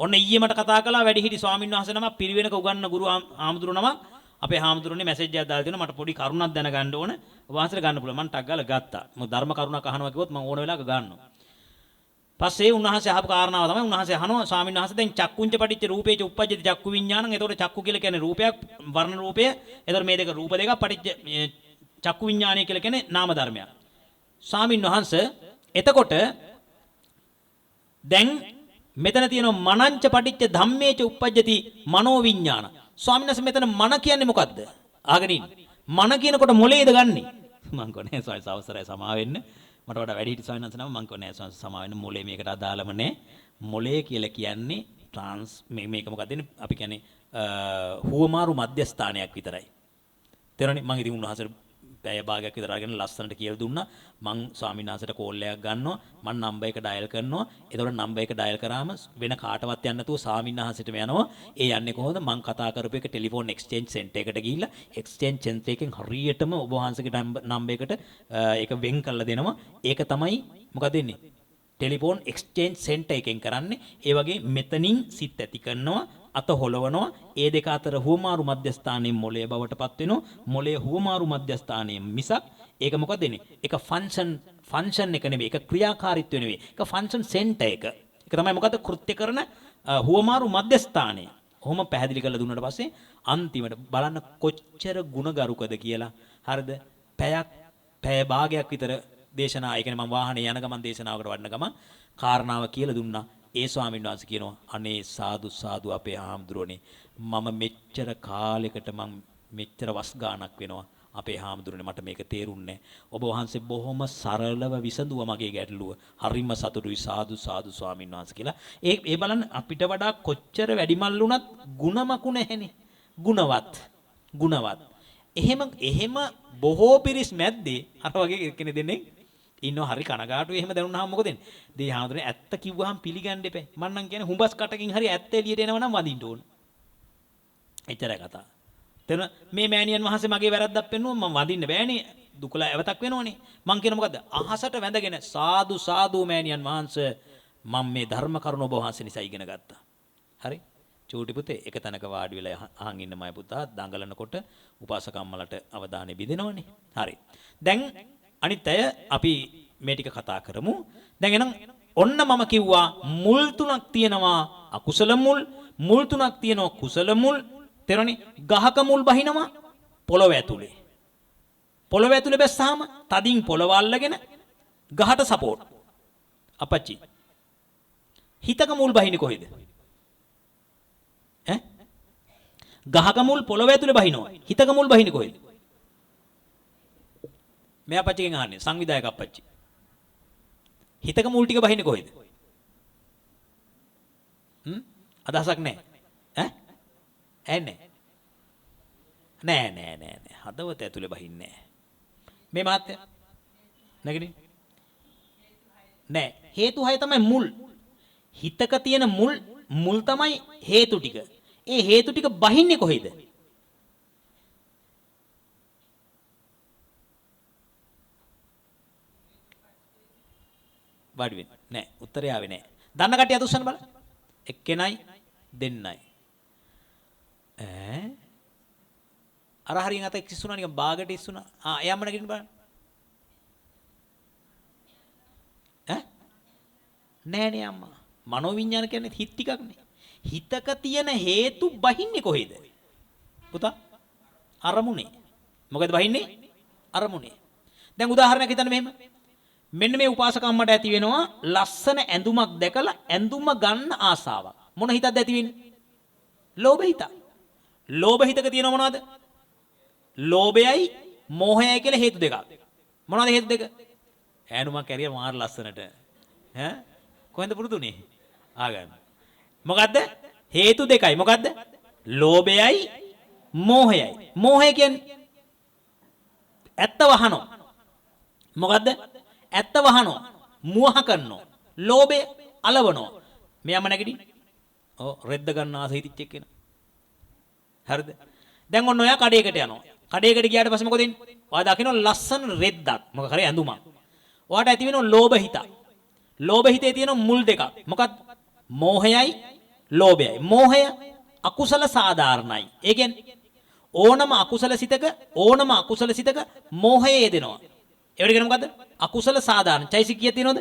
ඔන්න ඊයේ මට කතා කළා වැඩිහිටි ස්වාමීන් වහන්සේ නමක් පිරිවෙනක උගන්න ගුරු ආමඳුර නමක් අපේ හාමුදුරනේ මැසේජ් එකක් දාලා තියෙනවා මට පොඩි කරුණක් දැනගන්න ඕන වහන්සේට ගන්න පුළුවන්. මම ටක් ගාලා ගත්තා. මොකද ධර්ම කරුණක් අහනවා කිව්වොත් මම ඕන වෙලාවක ගන්නවා. පස්සේ උන්වහන්සේ අහපු කාරණාව තමයි උන්වහන්සේ අහනවා ස්වාමීන් වහන්සේ දැන් චක්කුංච පටිච්ච රූපේච උප්පජ්ජති චක්කු විඥානං. එතකොට චක්කු කියලා කියන්නේ රූපයක් වර්ණ රූපය. එතකොට මේ දෙක රූප දෙකක් පටිච්ච චක්කු විඥානය කියලා කියන්නේ නාම ධර්මයක්. ස්වාමීන් වහන්සේ එතකොට දැන් මෙතන තියෙනවා මනංච පටිච්ච ධම්මේච උප්පජ්ජති මනෝ විඥාන. ස්වාමීන් වහන්සේ මෙතන මන කියන්නේ මොකද්ද? අහගෙන ඉන්න. මන කියනකොට මොලේද ගන්නෙ? මං කොනේ ස්වාමීන් අවසරයි සමා වෙන්න. මට වඩා වැඩි හිටි ස්වාමීන් වහන්සේ නම මං කොනේ ස්වාමීන් සමා වෙන්න මොලේ මේකට අදාළම නෑ. මොලේ කියලා කියන්නේ ට්‍රාන්ස් මේක මොකක්ද අපි කියන්නේ හුවමාරු මධ්‍යස්ථානයක් විතරයි. තේරෙන්නේ මං ඉතින් උන්වහන්සේට පැය භාගයක් විතර අරගෙන ලස්සනට කියලා දුන්නා. මං ස්වාමීන් වහන්සේට කෝල් එකක් ගන්නවා. මං නම්බර් එක ඩයල් කරනවා. එතකොට නම්බර් එක ඩයල් කරාම වෙන කාටවත් යන්න නැතුව ස්වාමීන් වහන්සේටම යනවා. ඒ යන්නේ කොහොමද? මං කතා කරපු එක ටෙලිෆෝන් එක්ස්චේන්ජ් සෙන්ටර් එකට ගිහිල්ලා එක්ස්චේන්ජ් සෙන්ටර් එකෙන් හරියටම ඔබ වහන්සේගේ නම්බර් එකට ඒක වෙන් කරලා දෙනවා. ඒක තමයි මොකද වෙන්නේ? ටෙලිෆෝන් එක්ස්චේන්ජ් සෙන්ටර් එකෙන් කරන්නේ. ඒ වගේ මෙතනින් සිත් ඇති කරනවා. අත හොලවනවා. ඒ දෙක අතර හුවමාරු මධ්‍යස්ථානයේ මොලේ බවටපත් වෙනවා. මොලේ හුවමාරු මධ්‍යස්ථානයේ මිසක් ඒක මොකද වෙන්නේ? ඒක ෆන්ක්ෂන් එක නෙවෙයි. ඒක ක්‍රියාකාරීත්වය නෙවෙයි. ඒක ෆන්ක්ෂන් සෙන්ටර් එක. ඒක තමයි මොකද කෘත්‍ය කරන හුවමාරු මධ්‍යස්ථානය. ඔහොම පැහැදිලි කරලා දුන්නාට පස්සේ අන්තිමට බලන්න කොච්චර ಗುಣගරුකද කියලා. හරිද? පැය භාගයක් විතර දේශනා. ඒ කියන්නේ මම වාහනේ යන ගමන් දේශනාවකට වඩන ගමන් කාරණාව කියලා දුන්නා. ඒ ස්වාමීන් වහන්සේ කියනවා අනේ සාදු සාදු අපේ ආම්දුරෝනේ මම මෙච්චර කාලයකට මම මෙච්චර වස් ගාණක් වෙනවා අපේ ආම්දුරෝනේ මට මේක තේරුන්නේ ඔබ වහන්සේ බොහොම සරලව විසඳුවා මගේ ගැටලුව හරිම සතුටුයි සාදු සාදු ස්වාමීන් වහන්සේ කියලා ඒ බලන්න අපිට වඩා කොච්චර වැඩිමල් වුණත් ಗುಣමකු නැහෙනේ ගුණවත් එහෙම බොහෝ පිරිස් මැද්දේ අර වගේ කෙනෙක් දෙන්නේ ඉන්නව හරි කනගාටුයි එහෙම දැනුණාම මොකද වෙන්නේ? දෙය හාමුදුරනේ ඇත්ත කිව්වහම පිළිගන්න එපා. මම නම් කියන්නේ හුඹස් කටකින් හරි ඇත්ත එළියට එනවා නම් වදින්න ඕන. එච්චරයි කතාව. එතන මේ මෑණියන් වහන්සේ මගේ වැරද්දක් පෙන්නුවා මම වදින්න බෑනේ. දුකලා ඇවතක් වෙනවනේ. මං කියන මොකද්ද? අහසට වැඳගෙන සාදු සාදු මෑණියන් වහන්සේ මම මේ ධර්ම කරුණ ඔබ වහන්සේ නිසා ඉගෙන ගත්තා. හරි? චූටි පුතේ එක තැනක වාඩි වෙලා අහන් ඉන්න මයි පුතා දඟලනකොට උපාසකම්මලට අවධානය බෙදෙනවනේ. හරි. දැන් අනිත් අය අපි මේ ටික කතා කරමු. දැන් එහෙනම් ඔන්න මම කිව්වා මුල් තුනක් තියෙනවා අකුසල මුල් තුනක් තියෙනවා කුසල මුල්. තේරෙන්නේ? ගහක මුල් බහිනවා පොළොව ඇතුලේ. පොළොව ඇතුලේ බැස්සාම තදින් පොළොව අල්ලගෙන ගහට සපෝට්. අපච්චි. හිතක මුල් බහින්නේ කොහෙද? ගහක මුල් පොළොව ඇතුලේ බහිනවා. හිතක මුල් බහින්නේ කොහෙද? මේ අපච්චිගෙන් අහන්නේ සංවිධායක අපච්චි. හිතක මුල් ටික බහින්නේ කොහෙද? අදහසක් නැහැ. නෑ. හදවත ඇතුලේ බහින්නේ නෑ. මේ මාත්‍ය නැගිටින්. නෑ. හේතු හය තමයි මුල්. හිතක තියෙන මුල් තමයි හේතු ටික. ඒ හේතු ටික බහින්නේ කොහෙද? වාඩි වෙන්න. නෑ. උත්තරය ආවේ නෑ. දන්න කට්ටිය අත උස්සන්න බලන්න. එක්කෙනයි දෙන්නයි. අර හරියන් අත ඉස්සුණා නිකන් බාගට ඉස්සුණා. එයාම නැගිටින්න බලන්න. නෑනේ අම්මා. මනෝවිඤ්ඤාණ කියන්නේ හිත ටිකක්නේ. හිතක තියෙන හේතු බහින්නේ කොහෙද? පුතා අරමුණේ. මොකද බහින්නේ? අරමුණේ. දැන් උදාහරණයක් හිතන්න මෙහෙම. මෙන්න මේ උපාසකම්මට ඇති වෙනවා ලස්සන ඇඳුමක් දැකලා ඇඳුම ගන්න ආසාවක්. මොන හිතක්ද ඇති වෙන්නේ? ලෝභ හිත. ලෝභ හිතක තියෙනව මොනවද? ලෝභයයි මෝහයයි කියලා හේතු දෙකක්. මොනවද හේතු දෙක? ඇඳුමක් ඇරිය මාර ලස්සනට. කොහෙන්ද පුරුදුනේ? ආගන්න. මොකද්ද? හේතු දෙකයි. මොකද්ද? ලෝභයයි මෝහයයි. මෝහය කියන්නේ ඇත්ත වහනවා. මොකද්ද? ඇත්ත වහනවා. මුවහ කරනවා. ලෝභය අලවනවා. මෙයාම නැගිටින්. රෙද්ද ගන්න ආස හිතිච්ච එක්කෙනා. හරිද? දැන් ඔන්න ඔයා කඩේකට යනවා. කඩේකට ගියාට පස්සේ මොකද වෙන්නේ? ඔයා දකින්න ලස්සන රෙද්දක්. මොකක් හරි ඇඳුමක්. ඔයාට ඇති වෙනවා ලෝභ හිත. ලෝභ හිතේ තියෙන මුල් දෙකක්. මොකක්ද? මෝහයයි ලෝභයයි. මෝහය අකුසල සාධාරණයි. ඒ කියන්නේ ඕනම අකුසල සිතක මෝහය යෙදෙනවා. ඒවට කියන මොකද්ද? අකුසල සාධාරණ. චෛසික කීයක් තියෙනවද?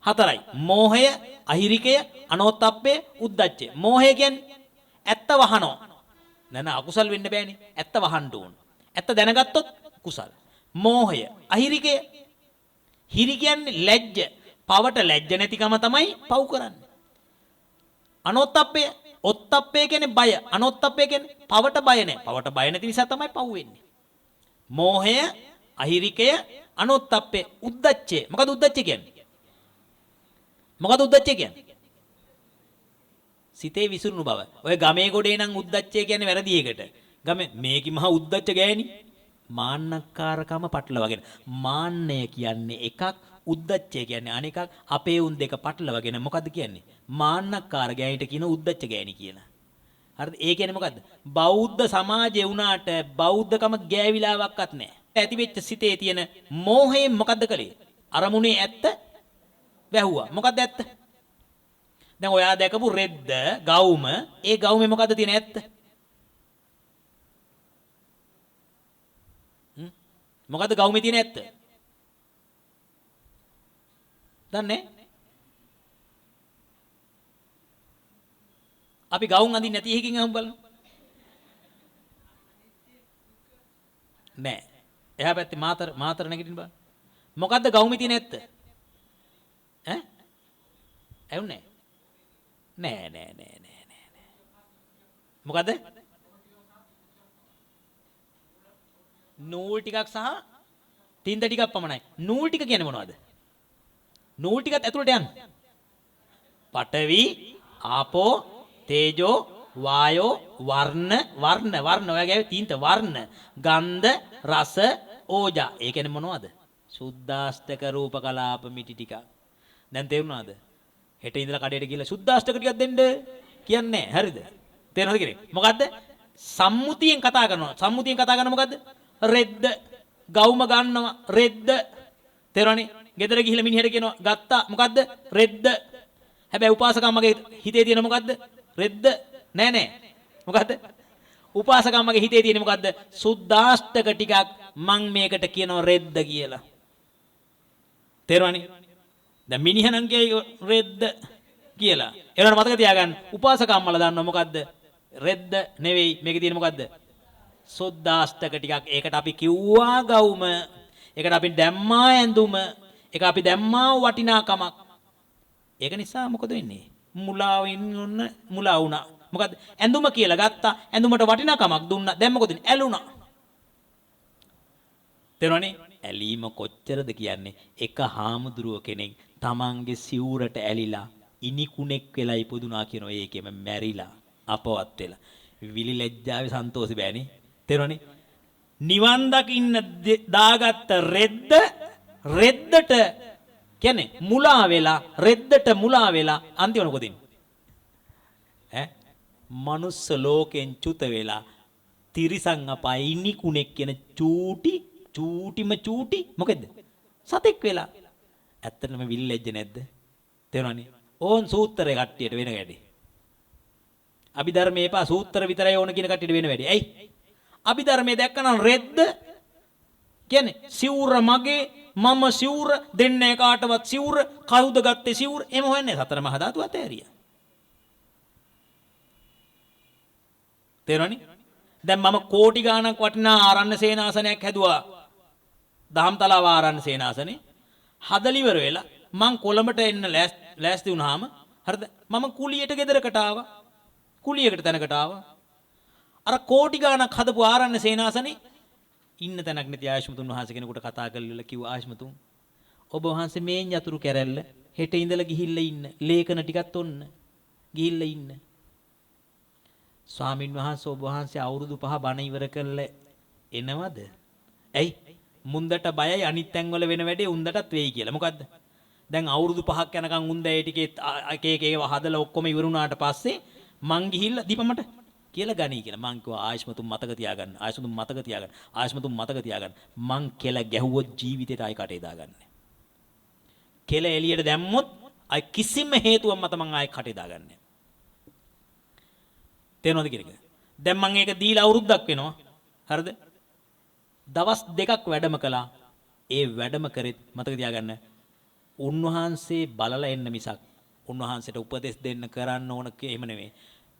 4යි. මෝහය, අහිරිකය, අනෝත්තප්පය, උද්ධච්චය. මෝහය කියන්නේ ඇත්ත වහනවා. නෑ අකුසල් වෙන්න බෑනේ. ඇත්ත වහන්න ඕන. ඇත්ත දැනගත්තොත් කුසල්. මෝහය, අහිරිකය. හිරි කියන්නේ ලැජ්ජ. පවට ලැජ්ජ නැතිකම තමයි පව් කරන්නේ. අනෝත්තප්පය, ඔත්තප්පය කියන්නේ බය. අනෝත්තප්පය කියන්නේ පවට බය නැහැ. පවට බය නැති නිසා තමයි පව් වෙන්නේ. මෝහය, අහිරිකය, අනෝත්තප්පය, උද්ධච්චය. මොකද උද්ධච්චය කියන්නේ? මොකද උද්දච්චය කියන්නේ? සිතේ විසිරුණු බව. ඔය ගමේ ගොඩේ නම් උද්දච්චය කියන්නේ වැරදි එකට. ගමේ මේකි මහා උද්දච්ච ගෑණි. මාන්නකාරකම පටලවගෙන. මාන්නය කියන්නේ එකක්, උද්දච්චය කියන්නේ අනෙකක්. අපේ උන් දෙක පටලවගෙන මොකද්ද කියන්නේ? මාන්නකාර ගෑණිට කියන උද්දච්ච ගෑණි කියලා. හරිද? ඒ කියන්නේ මොකද්ද? බෞද්ධ සමාජය වුණාට බෞද්ධකම ගෑවිලාවක්වත් නැහැ. ඇති වෙච්ච සිතේ තියෙන මෝහයෙන් මොකද්ද කළේ? අරමුණේ ඇත්ත වැහුවා. මොකක්ද ඇත්ත? දැන් ඔයා දැකපු රෙද්ද ගවුම, ඒ ගවුමේ මොකද්ද තියෙන ඇත්ත? මොකද්ද ගවුමේ තියෙන ඇත්ත? දන්නේ? අපි ගවුම් අඳින්න නැති එකකින් අහමු බලන්න. නෑ. එහා පැත්තේ මාතර නැගිටින්න බලන්න. මොකද්ද ගවුමේ තියෙන ඇත්ත? ඈ? ඇහුන්නේ නෑ. මොකද? නූල් ටිකක් සහ තින්ද ටිකක් පමණයි. නූල් ටික කියන්නේ මොනවද? නූල් ටිකත් ඇතුළට යන්න. පඨවි, ආපෝ, තේජෝ, වායෝ, වර්ණ ඔයගේ තින්ත වර්ණ, ගන්ධ, රස, ඕජා. ඒ කියන්නේ මොනවද? සුද්දාස්තක රූප කලාප මිටි ටික. දැන් තේරුණාද? හෙට ඉඳලා කඩේට ගිහලා සුද්දාස්තක ටිකක් දෙන්න කියන්නේ නැහැ. හරිද? තේරෙනවද කියන්නේ? මොකද්ද? සම්මුතියෙන් කතා කරනවා. සම්මුතියෙන් කතා කරන මොකද්ද? රෙද්ද. ගවුම ගන්නවා. රෙද්ද. තේරෙනවනේ? ගෙදර ගිහිල්ලා මිනිහට කියනවා ගත්තා. මොකද්ද? රෙද්ද. හැබැයි උපාසකම්මගේ හිතේ තියෙන මොකද්ද? රෙද්ද. නෑ. මොකද්ද? උපාසකම්මගේ හිතේ තියෙන මොකද්ද? සුද්දාස්තක ටිකක් මං මේකට කියනවා රෙද්ද කියලා. තේරෙනවනේ? දැන් මිනිහනම් කියයි රෙද්ද කියලා. ඒනට මතක තියාගන්න. උපාසකම්මලා දන්නවා මොකද්ද? රෙද්ද නෙවෙයි මේකේ තියෙන මොකද්ද? සුද්දාස්තක ටිකක්. ඒකට අපි කිව්වා ගවුම. ඒකට අපි දැම්මා ඇඳුම. ඒක අපි දැම්මා වටිනාකමක්. ඒක නිසා මොකද වෙන්නේ? මුලා වුණා. මොකද්ද? ඇඳුම කියලා ගත්තා. ඇඳුමට වටිනාකමක් දුන්නා. දැන් මොකද වෙන්නේ? ඇලුනා. තේරුණානේ? ඇලීම කොච්චරද කියන්නේ? එක හාමුදුරුව කෙනෙක් තමන්ගේ සිවුරට ඇලිලා ඉනිකුණෙක් වෙලා ඉපදුනා කියනවා. ඒකෙම මැරිලා අපවත් වෙලා. විලි ලැජ්ජාවේ සන්තෝෂෙ බෑනේ. තේරුණානේ? නිවන් දකින්න දාගත්ත රෙද්දට කියන්නේ මුලා වෙලා රෙද්දට මුලා වෙලා අන්තිමට මොකද වෙන්නේ? මනුස්ස ලෝකෙන් චුත වෙලා තිරිසන් අපාය ඉනිකුණෙක් කියන චූටි මොකෙද්ද? සතෙක් වෙලා. ඇත්තටම විල්ලෙජ්ජ නැද්ද? තේරුණානේ? ඕන් සූත්‍රය කට්ටියට වෙන වැඩි. අභිධර්මයේ පා සූත්‍ර විතරයි ඕන කියන කට්ටියට වෙන වැඩි. ඇයි? අභිධර්මයේ දැක්කනම් රෙද්ද කියන්නේ සිවුර මගේ මම සිවුර දෙන්නේ කාටවත් සිවුර කවුද ගත්තේ සිවුර එම හොයන්නේ සතර මහා ධාතු අතෑරියා. තේරුණානේ? දැන් මම කෝටි ගාණක් වටිනා ආරණ්‍ය සේනාසනයක් හැදුවා. දහම්තලාව ආරණ්‍ය සේනාසනේ හදලා ඉවර වෙලා මං කොළඹට එන්න ලෑස්ති වුණාම හරිද? මම කුලියට ගෙදරකට ආවා. කුලියකට තැනකට ආවා. අර කෝටි ගාණක් හදපු ආරණ්‍ය සේනාසනේ ඉන්න තැනක් නැති ආයෂ්මතුන් වහන්සේ කෙනෙකුට කතා කරලා කිව්වා ආයෂ්මතුන් ඔබ වහන්සේ මේ යතුරු කැරැල්ල හෙට ඉඳලා ගිහිල්ලා ඉන්න. ලේඛන ටිකත් ඔන්න ගිහිල්ලා ඉන්න. ස්වාමින් වහන්සේ ඔබ වහන්සේ අවුරුදු 5 බණ ඉවර කරලා එනවද? ඇයි? මුන්දට බයයි අනිත් තැන්වල වෙන වැඩේ උන්දටත් වෙයි කියලා. මොකද්ද? දැන් අවුරුදු 5ක් යනකම් උන්ද ඒ ටිකේ එක ඒවා හදලා ඔක්කොම ඉවරුණාට පස්සේ මං ගිහිල්ලා දීපමට කියලා ගනී කියලා. මං කිව්වා ආයෂ්මතුන් මතක තියාගන්න. ආයෂ්මතුන් මතක තියාගන්න. මං කෙල ගැහුවොත් ජීවිතේට ආයි කටේ දාගන්නේ. කෙල එළියට දැම්මොත් ආයි කිසිම හේතුවක් මත මං ආයි කටේ දාගන්නේ. තේරෙනවද කියන එක? දැන් මම ඒක දීලා අවුරුද්දක් වෙනවා. හරිද? දවස් දෙකක් වැඩම කළා. ඒ වැඩම කරෙත් මතක තියාගන්න උන්වහන්සේ බලලා එන්න මිසක් උන්වහන්සේට උපදෙස් දෙන්න කරන්න ඕන එහෙම නෙමෙයි.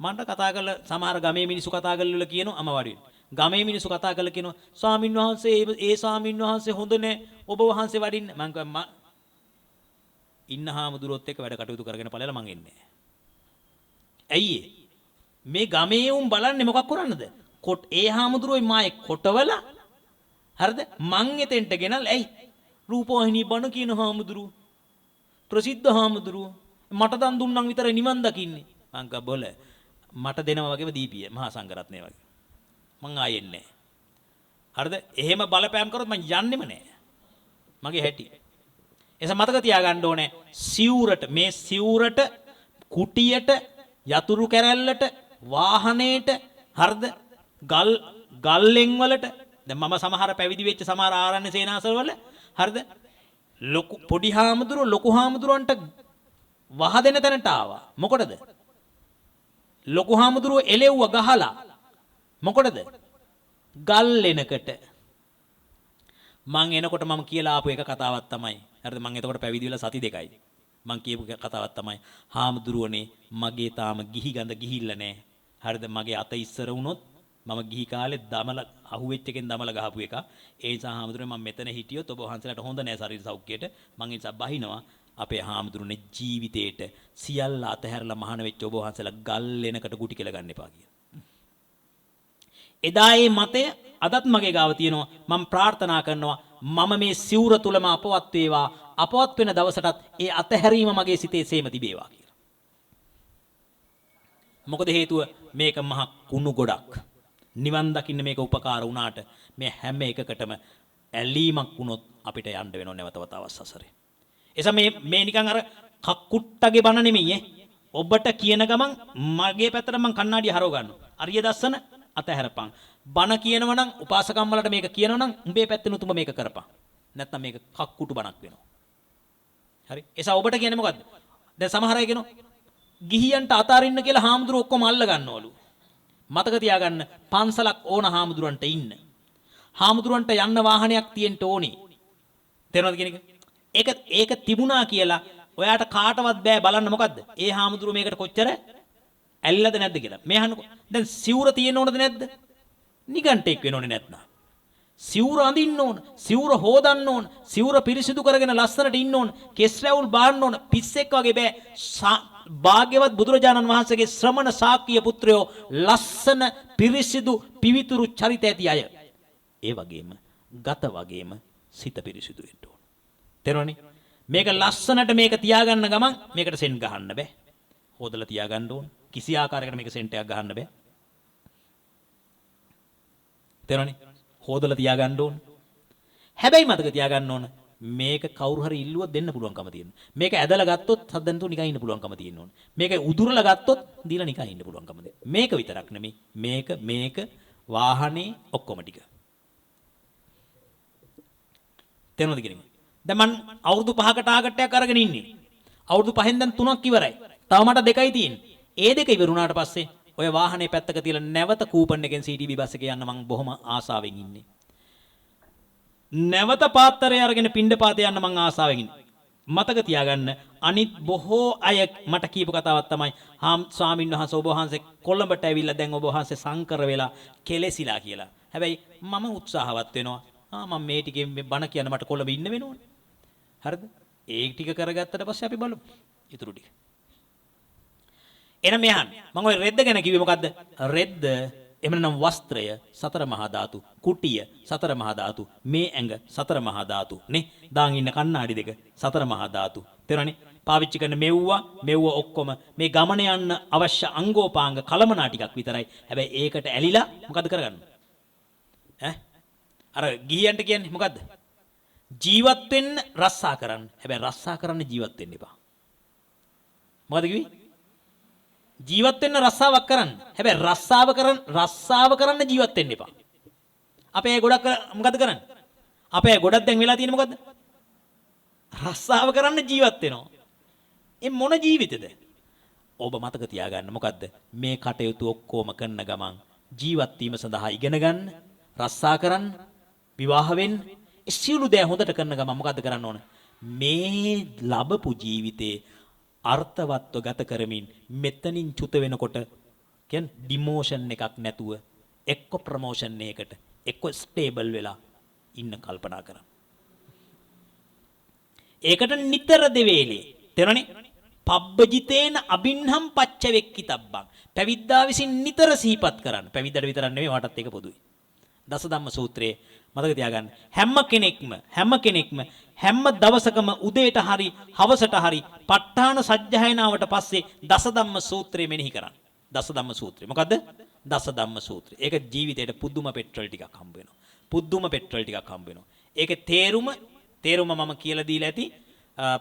මන්ට කතා කරලා සමහර ගමේ මිනිස්සු කතා කරලා කියනවා අම වඩින්. ගමේ මිනිස්සු කතා කරලා කියනවා ස්වාමින් වහන්සේ ඒ ස්වාමින් වහන්සේ හොඳ නෑ ඔබ වහන්සේ වඩින්න. මං කිව්වා ඉන්න හාමුදුරුවොත් එක්ක වැඩ කටයුතු කරගෙන ඵලයලා මං එන්නේ. ඇයි මේ ගමේ උන් බලන්නේ මොකක් කරන්නද? ඒ හාමුදුරුවෝයි මායේ කොටවල හරිද? මං එතෙන්ට ගෙනල්ලා ඇයි රූපවාහිනී බණ කියන හාමුදුරුවෝ ප්‍රසිද්ධ හාමුදුරුවෝ මට දන් දුන්නම් විතර නිවන් දකින්නේ. මං කිව්වා බොල මට දෙනවා වගේම දීපිය මහා සංඝරත්නය වගේ. මං ආයෙන්නේ නැහැ. හරිද? එහෙම බලපෑම් කරොත් මං යන්නෙම නැහැ. මගේ හැටි. එස මතක තියාගන්න ඕනේ සිවුරට මේ සිවුරට කුටියට යතුරු කැරැල්ලට වාහනේට හරිද? ගල්ලෙන් වලට දැන් මම සමහර පැවිදි වෙච්ච සමහර ආරණ්‍ය සේනාසන වල හරිද? ලොකු පොඩි හාමුදුරුවෝ ලොකු හාමුදුරුවන්ට වහ දෙන තැනට ආවා. මොකටද? ලොකු හාමුදුරුවෝ එලෙව්ව ගහලා මොකටද? ගල් එනකට. මං එනකොට මම කියලා ආපු එක කතාවක් තමයි. හරිද? මං එතකොට පැවිදි වෙලා සති දෙකයි. මං කියපු කතාවක් තමයි හාමුදුරුවනේ මගේ තාම ගිහි ගඳ ගිහිල්ලා නැහැ. හරිද? මගේ අත ඉස්සර වුණොත් මම ගිහි කාලේ දමල අහුවෙච්ච එකෙන් දමල ගහපු එක. ඒ නිසා හාමුදුරුවනේ මම මෙතන හිටියොත් ඔබ වහන්සේලාට හොඳ නැහැ ශරීර සෞඛ්‍යයට. මං ඒ නිසා බහිනවා. අපේ හාමුදුරුවනේ ජීවිතේට සියල්ල අතහැරලා මහාන වෙච්ච ඔබ වහන්සේලා ගල් එනකට ගුටි කියලා ගන්න එපා කියලා. එදා ඒ මතය අදත් මගේ ගාව තියෙනවා. මම ප්‍රාර්ථනා කරනවා මම මේ සිවුර තුලම අපවත් වේවා. අපවත් වෙන දවසටත් ඒ අතහැරීම මගේ සිතේ සේම තිබේවා කියලා. මොකද හේතුව මේක මහ කුණු ගොඩක්. නිවන් දකින්න මේක උපකාර වුණාට මේ හැම එකකටම ඇලීමක් වුණොත් අපිට යන්න වෙනව නැවත වතාවක් සසරේ. එසම මේ නිකන් අර කක්කුට්ටගේ බන නෙමෙයි ඔබට කියන ගමන් මගේ පැත්තට මං කණ්ණාඩිය හරව ගන්නවා. අරිය දස්සන අතහැරපන්. බන කියනව නම් උපාසකම් වලට මේක කියනව නම් උඹේ පැත්තෙන් උතුම මේක කරපන්. නැත්නම් මේක කක්කුටු බණක් වෙනවා. හරි? එසා ඔබට කියන්නේ මොකද්ද? දැන් සමහර අය කියනවා ගිහියන්ට අතාරින්න කියලා හාමුදුරුවෝ ඔක්කොම අල්ල ගන්නවලු. මතක තියාගන්න පන්සලක් ඕන හාමුදුරන්ට ඉන්න. හාමුදුරන්ට යන්න වාහනයක් තියෙන්න ඕනේ. තේරෙනවද කියන එක? ඒක තිබුණා කියලා ඔයාට කාටවත් බෑ බලන්න මොකද්ද? ඒ හාමුදුරුවෝ මේකට කොච්චර ඇල්ලද නැද්ද කියලා. මේ අහන්නකො. දැන් සිවුර තියෙන්න ඕනද නැද්ද? නිගන්ටෙක් වෙන්න ඕනේ නැත්නම්. සිවුර අඳින්න ඕන. සිවුර හොදන්න ඕන. සිවුර පිරිසිදු කරගෙන ලස්සනට ඉන්න ඕන. කෙස් රැවුල් බාන්න ඕන. පිස්සෙක් වගේ බෑ. භාග්‍යවත් බුදුරජාණන් වහන්සේගේ ශ්‍රමණ ශාක්‍ය පුත්‍රයෝ ලස්සන පිරිසිදු පිවිතුරු චරිත ඇති අය. ඒ වගේම ගත වගේම සිත පිරිසිදු වෙන්න ඕන. තේරුණානේ? මේක ලස්සනට මේක තියාගන්න ගමන් මේකට සෙන් ගහන්න බෑ. හොදලා තියාගන්න ඕන. කිසි ආකාරයකට මේක සෙන්ට් එකක් ගහන්න බෑ. තේරුණානේ? හොදලා තියාගන්න ඕන. හැබැයි මතක තියාගන්න ඕන මේක කවුරු හරි ඉල්ලුවොත් දෙන්න පුළුවන්කම තියෙනවා. මේක ඇදලා ගත්තොත් හදන්න තු නිකන් ඉන්න පුළුවන්කම තියෙන්න ඕන. මේක උදුරලා ගත්තොත් දීලා නිකන් ඉන්න පුළුවන්කම දෙන්න. මේක විතරක් නෙමෙයි. මේක වාහනේ ඔක්කොම ටික. තේරුණාද කියන්නේ? දැන් මම අවුරුදු 5ක ටාගට් එකක් අරගෙන ඉන්නේ. අවුරුදු 5න් දැන් 3ක් ඉවරයි. තව මට 2යි තියෙන්නේ. ඒ 2 ඉවරුණාට පස්සේ ඔය වාහනේ පැත්තක තියලා නැවත කූපන් එකෙන් CTB බස් එකේ යන්න මම බොහොම ආසාවෙන් ඉන්නේ. නැවත පාත්තරය අරගෙන පිණ්ඩපාතේ යන්න මං ආසාවෙන් ඉන්නේ. මතක තියාගන්න අනිත් බොහෝ අය මට කියපු කතාවක් තමයි ස්වාමීන් වහන්සේ ඔබ වහන්සේ කොළඹට ඇවිල්ලා දැන් ඔබ වහන්සේ සංකර වෙලා කෙලෙසිලා කියලා. හැබැයි මම උත්සාහවත් වෙනවා. මම මේ ටිකෙන් මේ බණ කියන මට කොළඹ ඉන්න වෙනවනේ. හරිද? ඒ ටික කරගත්තට පස්සේ අපි බලමු. ඊටු ටික. එන මෙහන් මම ඔය රෙද්ද ගැන කිව්වේ මොකද්ද? රෙද්ද එමනම් වස්ත්‍රය සතර මහා ධාතු, කුටිය සතර මහා ධාතු, මේ ඇඟ සතර මහා ධාතු නේ. දාන් ඉන්න කණ්ණාඩි දෙක සතර මහා ධාතු. තේරුණානේ? පාවිච්චි කරන මෙව්ව ඔක්කොම මේ ගමන යන්න අවශ්‍ය අංගෝපාංග කලමනා ටිකක් විතරයි. හැබැයි ඒකට ඇලිලා මොකද කරගන්නේ? අර ගිහියන්ට කියන්නේ මොකද්ද? ජීවත් වෙන්න රස්සා කරන්න. හැබැයි රස්සා කරන්න ජීවත් වෙන්න එපා. මොකද කිව්වේ? ජීවත් වෙන්න රස්සාවක් කරන්න. හැබැයි රස්සාව කරන්න ජීවත් වෙන්න එපා. අපේ ගොඩක් මොකද කරන්නේ? අපේ ගොඩක් දැන් වෙලා තියෙන්නේ මොකද්ද? රස්සාව කරන්න ජීවත් වෙනවා. ඒ මොන ජීවිතේද? ඔබ මතක තියාගන්න මොකද්ද? මේ කටයුතු ඔක්කොම කරන ගමන් ජීවත් වීම සඳහා ඉගෙන ගන්න, රස්සා කරන්න, විවාහ වෙන්න, ඒ සියලු දේ හොඳට කරන ගමන් මොකද්ද කරන්න ඕන? මේ ලැබපු ජීවිතේ අර්ථවත්ව ගත කරමින් මෙතනින් චුත වෙනකොට කියන්නේ ඩිමෝෂන් එකක් නැතුව එක්ක ප්‍රොමෝෂන් එකකට එක්ක ස්ටේබල් වෙලා ඉන්න කල්පනා කරන්න. ඒකට නිතර දෙවේලේ තේරෙනනේ පබ්බජිතේන අබින්හම් පච්ච වෙක්කිතබ්බං පැවිද්දා විසින් නිතර සිහිපත් කරන්න. පැවිද්දට විතරක් නෙමෙයි වටත් ඒක පොදුයි. දස ධම්ම සූත්‍රයේ මතක තියාගන්න හැම කෙනෙක්ම හැම දවසකම උදේට හරි හවසට හරි ප ဋ ාණ සජ්ජායනාවට පස්සේ දස ධම්ම සූත්‍රය මෙනෙහි කරන්න. දස ධම්ම සූත්‍රය. මොකද්ද? දස ධම්ම සූත්‍රය. ඒක ජීවිතේට පුදුම පෙට්‍රල් ටිකක් හම්බ වෙනවා. පුදුම පෙට්‍රල් ටිකක් හම්බ වෙනවා. ඒකේ තේරුම මම කියලා දීලා ඇති.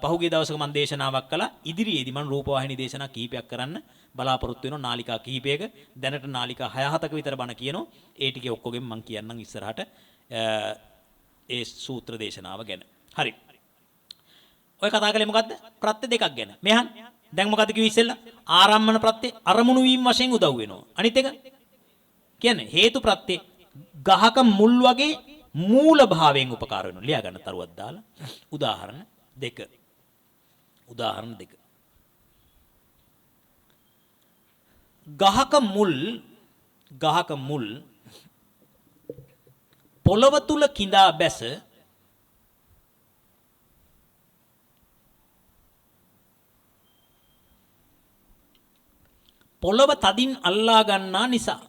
පහුගිය දවසක මම දේශනාවක් කළා. ඉදිරියේදී මම රූපවාහිනී දේශනා කීපයක් කරන්න බලාපොරොත්තු වෙනවා. නාලිකා කීපයක. දැනට නාලිකා 6-7ක විතර බණ කියනවා. ඒ ටිකේ ඔක්කොගෙම මම කියන්නම් ඉස්සරහට ඒ සූත්‍ර දේශනාව ගැන. හරි. ඔය කතා කළේ මොකද්ද? ප්‍රත්‍ය දෙකක් ගැන. මෙහන් දැන් මොකද්ද කිව්වේ ඉස්සෙල්ලා? ආරම්මන ප්‍රත්‍ය අරමුණු වීම වශයෙන් උදව් වෙනවා. අනිත් එක කියන්නේ හේතු ප්‍රත්‍ය ගහක මුල් වගේ මූල භාවයෙන් උපකාර වෙනවා. ලියා ගන්න තරුවක් දාලා. උදාහරණ දෙක. ගහක මුල් පොළව තුල කිඳා බැස පොළව තදින් අල්ලා ගන්නා නිසා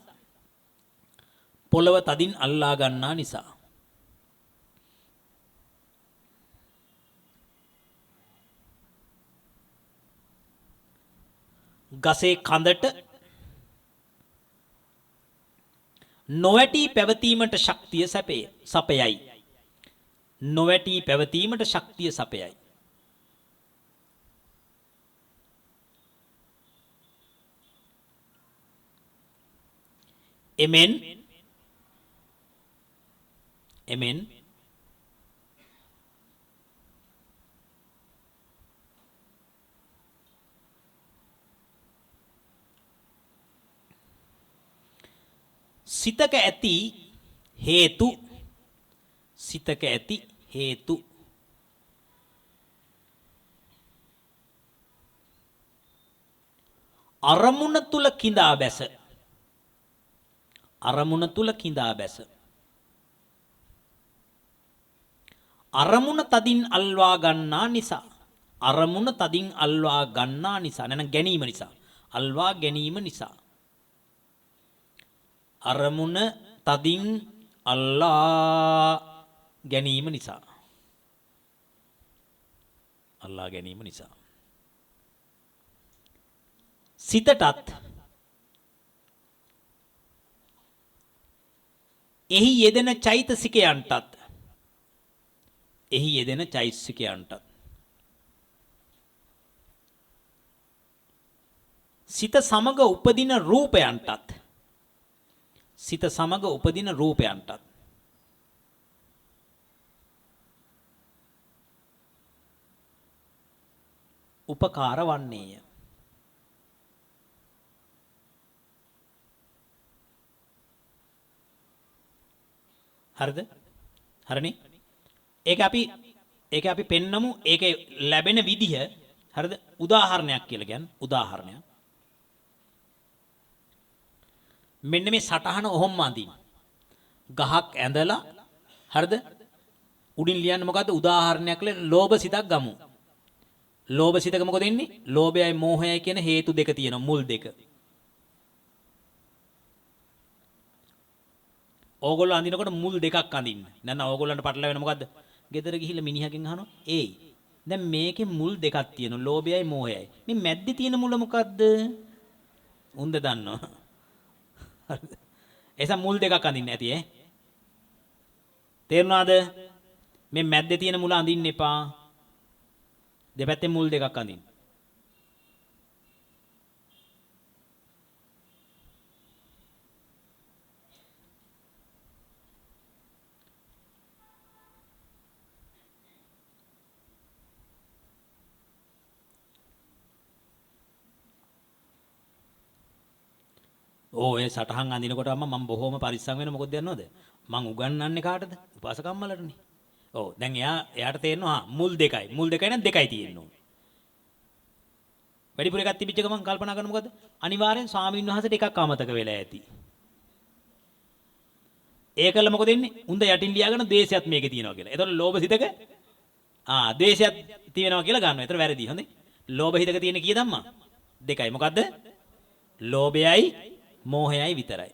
ගසේ කඳට නොවැටී පැවතීමට ශක්තිය සපයයි. එමෙන් සිතක ඇති හේතු අරමුණ තුල කිඳා බැස අරමුණ තදින් අල්වා ගන්නා නිසා නැත්නම් ගැනීම නිසා අල්වා ගැනීම නිසා අරමුණ තදින් අල්ලා ගැනීම නිසා සිතටත් එහි යෙදෙන චෛතසිකයන්ටත් සිත සමග උපදින රූපයන්ටත් උපකාර වන්නේය. හරිද? හරිනේ? ඒක අපි පෙන්නමු. ඒක ලැබෙන විදිහ හරිද? උදාහරණයක් කියලා කියන්නේ උදාහරණයක්. මෙන්න මේ සටහන ඔහොම අඳින්න. ගහක් ඇඳලා හරිද? උඩින් ලියන්නේ මොකද්ද? උදාහරණයක් ලෝභ සිතක් ගමු. ලෝභ සිතක මොකද ඉන්නේ? ලෝභයයි මෝහයයි කියන හේතු දෙක තියෙනවා. මුල් දෙක. ඕගොල්ලෝ අඳිනකොට මුල් දෙකක් අඳින්න. නැත්නම් ඕගොල්ලන්ට පටලවෙන මොකද්ද? ගෙදර ගිහිල්ලා මිනිහගෙන් අහනවා. "ඒයි දැන් මේකේ මුල් දෙකක් තියෙනවා. ලෝභයයි මෝහයයි. මේ මැද්දේ තියෙන මුල මොකද්ද?" උන්ද දන්නවා. හරිද? එසම් මුල් දෙකක් අඳින්න ඇති ඈ. තේරුණාද? මේ මැද්දේ තියෙන මුල අඳින්න එපා. දෙපැත්තේ මුල් දෙකක් අඳින්න. ඕ ඒ සටහන් අඳිනකොට මම බොහොම පරිස්සම් වෙන මොකද දන්නවද? මං උගන්වන්නේ කාටද? උපාසකම්මලටනේ. ඔව් දැන් එයාට තේරෙනවා මුල් දෙකයි. මුල් දෙකයි නම් දෙකයි තියෙන්න ඕනේ. වැඩිපුර එකක් තිබිච්ච ගමන් කල්පනා කරන මොකද? අනිවාර්යෙන් ස්වාමීන් වහන්සේට එකක් අමතක වෙලා ඇති. ඒකල මොකද වෙන්නේ? උන්ද යටින් ලියාගෙන ද්වේෂයත් මේකේ තියෙනවා කියලා. ඒතකොට ලෝභ සිතක ද්වේෂයත් තියෙනවා කියලා ගන්නවා. ඒතර වැරදි. හොඳේ. ලෝභ හිතක තියෙන කී ධම්මා? දෙකයි. මොකද්ද? ලෝභයයි මෝහයයි විතරයි.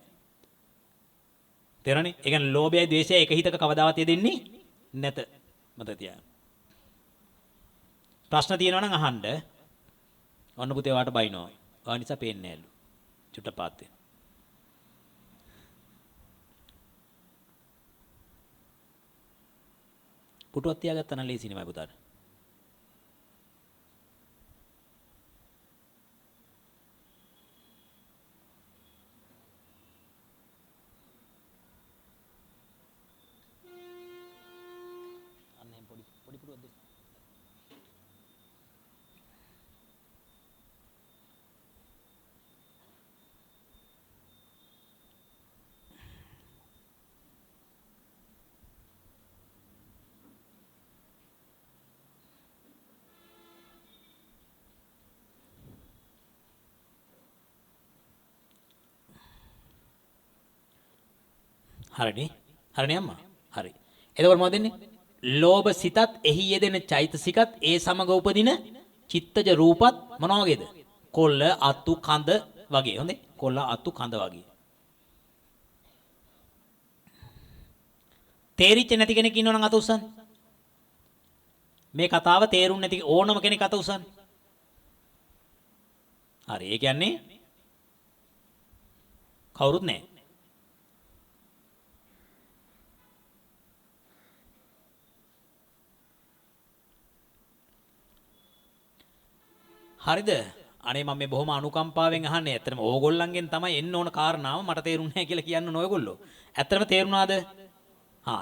තේරෙනවනේ? ඒ කියන්නේ ලෝභයයි ද්වේෂයයි එක හිතක කවදාවත් යෙදෙන්නේ නැත. මතක තියාගන්න. ප්‍රශ්න තියෙනවා නම් අහන්න. ඔන්න පුතේ වාට බයිනවා. ඔය නිසා පේන්නේ නැහැලු. චුට්ට පාත් වෙන. පුටුවක් තියාගත්තා නම් ලේසි නෙමෙයි පුතාට. අන්න පොඩි පුටුවක් දෙන්න. හරිනේ. හරිනේ අම්මා. හරි. එතකොට මොකද වෙන්නේ? ලෝභ සිතත් එහි යෙදෙන චෛතසිකත් ඒ සමග උපදින චිත්තජ රූපත් මොනවා වගේද? කොල්ල, අතු, කඳ වගේ. හොඳේ. කොල්ල, අතු, කඳ වගේ. තේරිච්ච නැති කෙනෙක් ඉන්නවනම් අත උස්සන්න. මේ කතාව තේරුම් නැති ඕනම කෙනෙක් අත උස්සන්න. හරි. ඒ කියන්නේ කවුරුත් නැහැ. හරිද? අනේ මම මේ බොහොම අනුකම්පාවෙන් අහන්නේ. ඇත්තටම ඕගොල්ලන්ගෙන් තමයි එන්න ඕන කාරණාව මට තේරුන්නේ නැහැ කියලා කියන්න ඕගොල්ලෝ. ඇත්තටම තේරුණාද?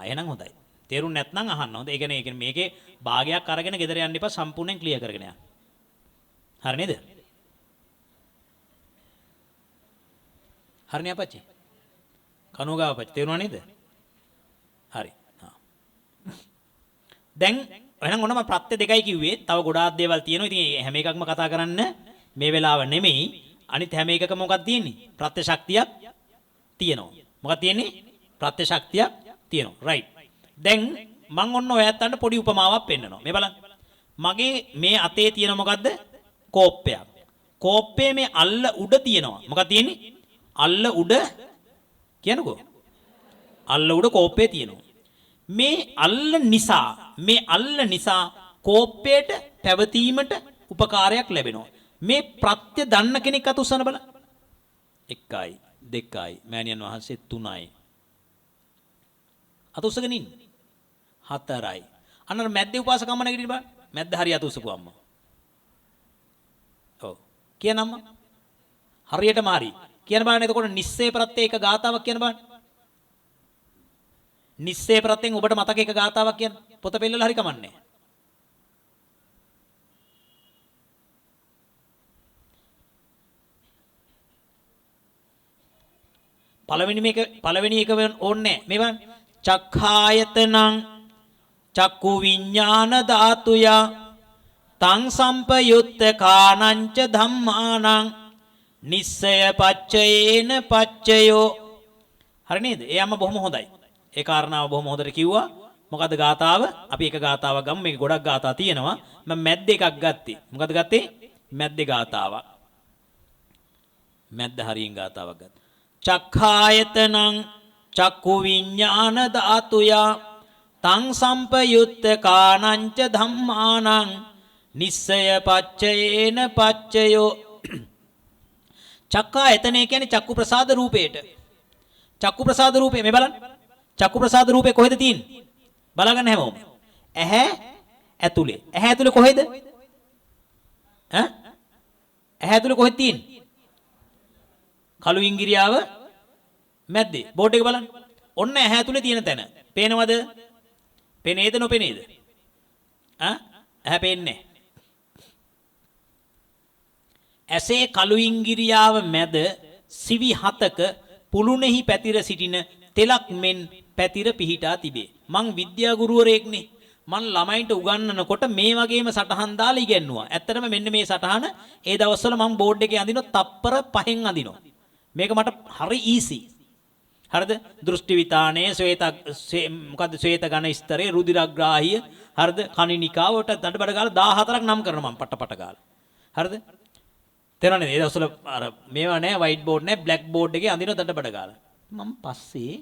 එහෙනම් හොඳයි. තේරුම් නැත්නම් අහන්න. හොඳ. ඒ කියන්නේ මේකේ භාගයක් අරගෙන ගෙදර යන්න එපා සම්පූර්ණයෙන් ක්ලියර් කරගෙන යන්න. හරි නේද? හරිනේ අපච්චි. කනුගාව අපච්චි තේරුණා නේද? හරි. දැන් එහෙනම් ඔන්න මම ප්‍රත්‍ය දෙකයි කිව්වේ. තව ගොඩාක් දේවල් තියෙනවා. ඉතින් හැම එකක්ම කතා කරන්න මේ වෙලාව නෙමෙයි. අනිත් හැම එකකම මොකක්ද තියෙන්නේ? ප්‍රත්‍ය ශක්තියක් තියෙනවා. මොකක්ද තියෙන්නේ? ප්‍රත්‍ය ශක්තියක් තියෙනවා. රයිට්. දැන් මම ඔන්න ඔයයන්ට පොඩි උපමාවක් පෙන්නනවා. මේ බලන්න. මගේ මේ අතේ තියෙන මොකද්ද? කෝප්පයක්. කෝප්පේ මේ අල්ල උඩ තියෙනවා. මොකක්ද තියෙන්නේ? අල්ල උඩ කියනකෝ. අල්ල උඩ කෝප්පේ තියෙනවා. මේ අල්ල නිසා කෝප්පයට පැවතීමට උපකාරයක් ලැබෙනවා. මේ ප්‍රත්‍ය දන්න කෙනෙක් අත උස්සන බලන්න. 1යි 2යි මෑණියන් වහන්සේ 3යි. අත උස්සගෙන ඉන්න. 4යි. අන්න මැද්දේ උපාසකම්ම නැගිටින්න බලන්න. මැද්ද හරිය අත උස්සපු අම්මා. ඔව්. කියන අම්මා. හරියටම හරි. කියන බලන්න එතකොට නිස්සේ ප්‍රත්‍ය එක ගාතාවක් කියන බලන්න. නිස්සේ ප්‍රත්‍යෙන් ඔබට මතක එක ගාතාවක් කියන්න. පොත පෙන්නලා හරි කමන්නේ. පළවෙනි එක ඕනේ මේ බලන්න. චක්ඛායතනං චක්කු විඥාන ධාතුය තං සම්පයුත්ත කානංච ධම්මානං නිස්සය පච්චයේන පච්චයෝ. හරි නේද? ඒ අම්ම බොහොම හොඳයි. ඒ කාරණාව බොහොම හොඳට කිව්වා. මොකද්ද ගාතාව? අපි එක ගාතාවක් ගමු. මේක ගොඩක් ගාතා තියෙනවා. මම මැද්ද එකක් ගත්තේ. මොකද්ද ගත්තේ? මැද්දේ ගාතාවක්. මැද්ද හරියෙන් ගාතාවක් ගත්තා. චක්ඛායතනං චක්කු විඥාන ධාතුය තං සම්පයුත්ත කානංච ධම්මානං නිස්සය පච්චයේන පච්චයෝ. චක්ඛායතනේ කියන්නේ චක්කු ප්‍රසාද රූපේට. චක්කු ප්‍රසාද රූපේ මේ බලන්න. චක්කු ප්‍රසාද රූපේ කොහෙද තියෙන්නේ? බලාගන්න හැමෝම. ඇහැ ඇතුලේ. ඇහැ ඇතුලේ කොහෙද? ඇහැ ඇතුලේ කොහෙද තියෙන්නේ? කළු ඉංගිරියාව මැද්දේ. බෝඩ් එක බලන්න. ඔන්න ඇහැ ඇතුලේ තියෙන තැන. පේනවද? පේනේද නොපේනේද? ඇහැ පේන්නේ නැහැ. ඇසේ කළු ඉංගිරියාව මැද සිවි හතක පුළුනෙහි පැතිර සිටින තෙලක් මෙන් පැතිර පිහිටා තිබේ. මං විද්‍යා ගුරුවරයෙක්නේ. මං ළමයින්ට උගන්වනකොට මේ වගේම සටහන් දාලා ඉගෙනුවා. ඇත්තටම මෙන්න මේ සටහන ඒ දවස්වල මං බෝඩ් එකේ අඳිනවා තප්පර 5න් අඳිනවා. මේක මට හරි ඊසි. හරිද? දෘෂ්ටි විතානය, මොකද්ද ශ්වේත ඝන ස්තරය, රුධිරග්‍රාහිය, හරිද? කණිනිකාවට දඩබඩ ගාලා 14ක් නම් කරනවා මං පට ගාලා. හරිද? තේරෙනවද? ඒ දවස්වල අර මේවා නෑ, වයිට් බෝඩ් නෑ, බ්ලැක් බෝඩ් එකේ අඳිනවා දඩබඩ ගාලා. මම පස්සේ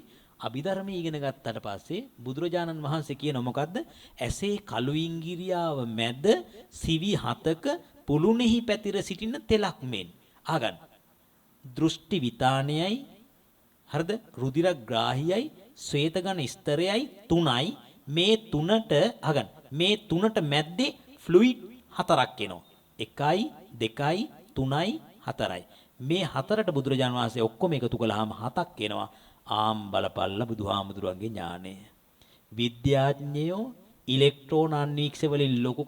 අභිධර්මයේ ඉගෙන ගත්තට පස්සේ බුදුරජාණන් වහන්සේ කියන මොකද්ද? ඇසේ කළු ඉංගිරියාව මැද සිවි හතක පුළුනෙහි පැතිර සිටින තෙලක් මෙන්. අහගන්න. දෘෂ්ටි විතානයයි, හරිද? රුධිරග්‍රාහියයි, ශ්වේතඝන ස්තරයයි තුනයි. මේ තුනට අහගන්න. මේ තුනට මැද්දේ ෆ්ලුයිඩ් හතරක් එනවා. 1යි 2යි 3යි 4යි. මේ හතරට බුදුරජාණන් වහන්සේ ඔක්කොම එකතු කළාම 7ක් එනවා. ආම් බලපල්ල බුදුහාමුදුරන්ගේ ඥානය. විද්‍යාඥයෝ ඉලෙක්ට්‍රෝන අන්වීක්ෂ වලින් ලොකු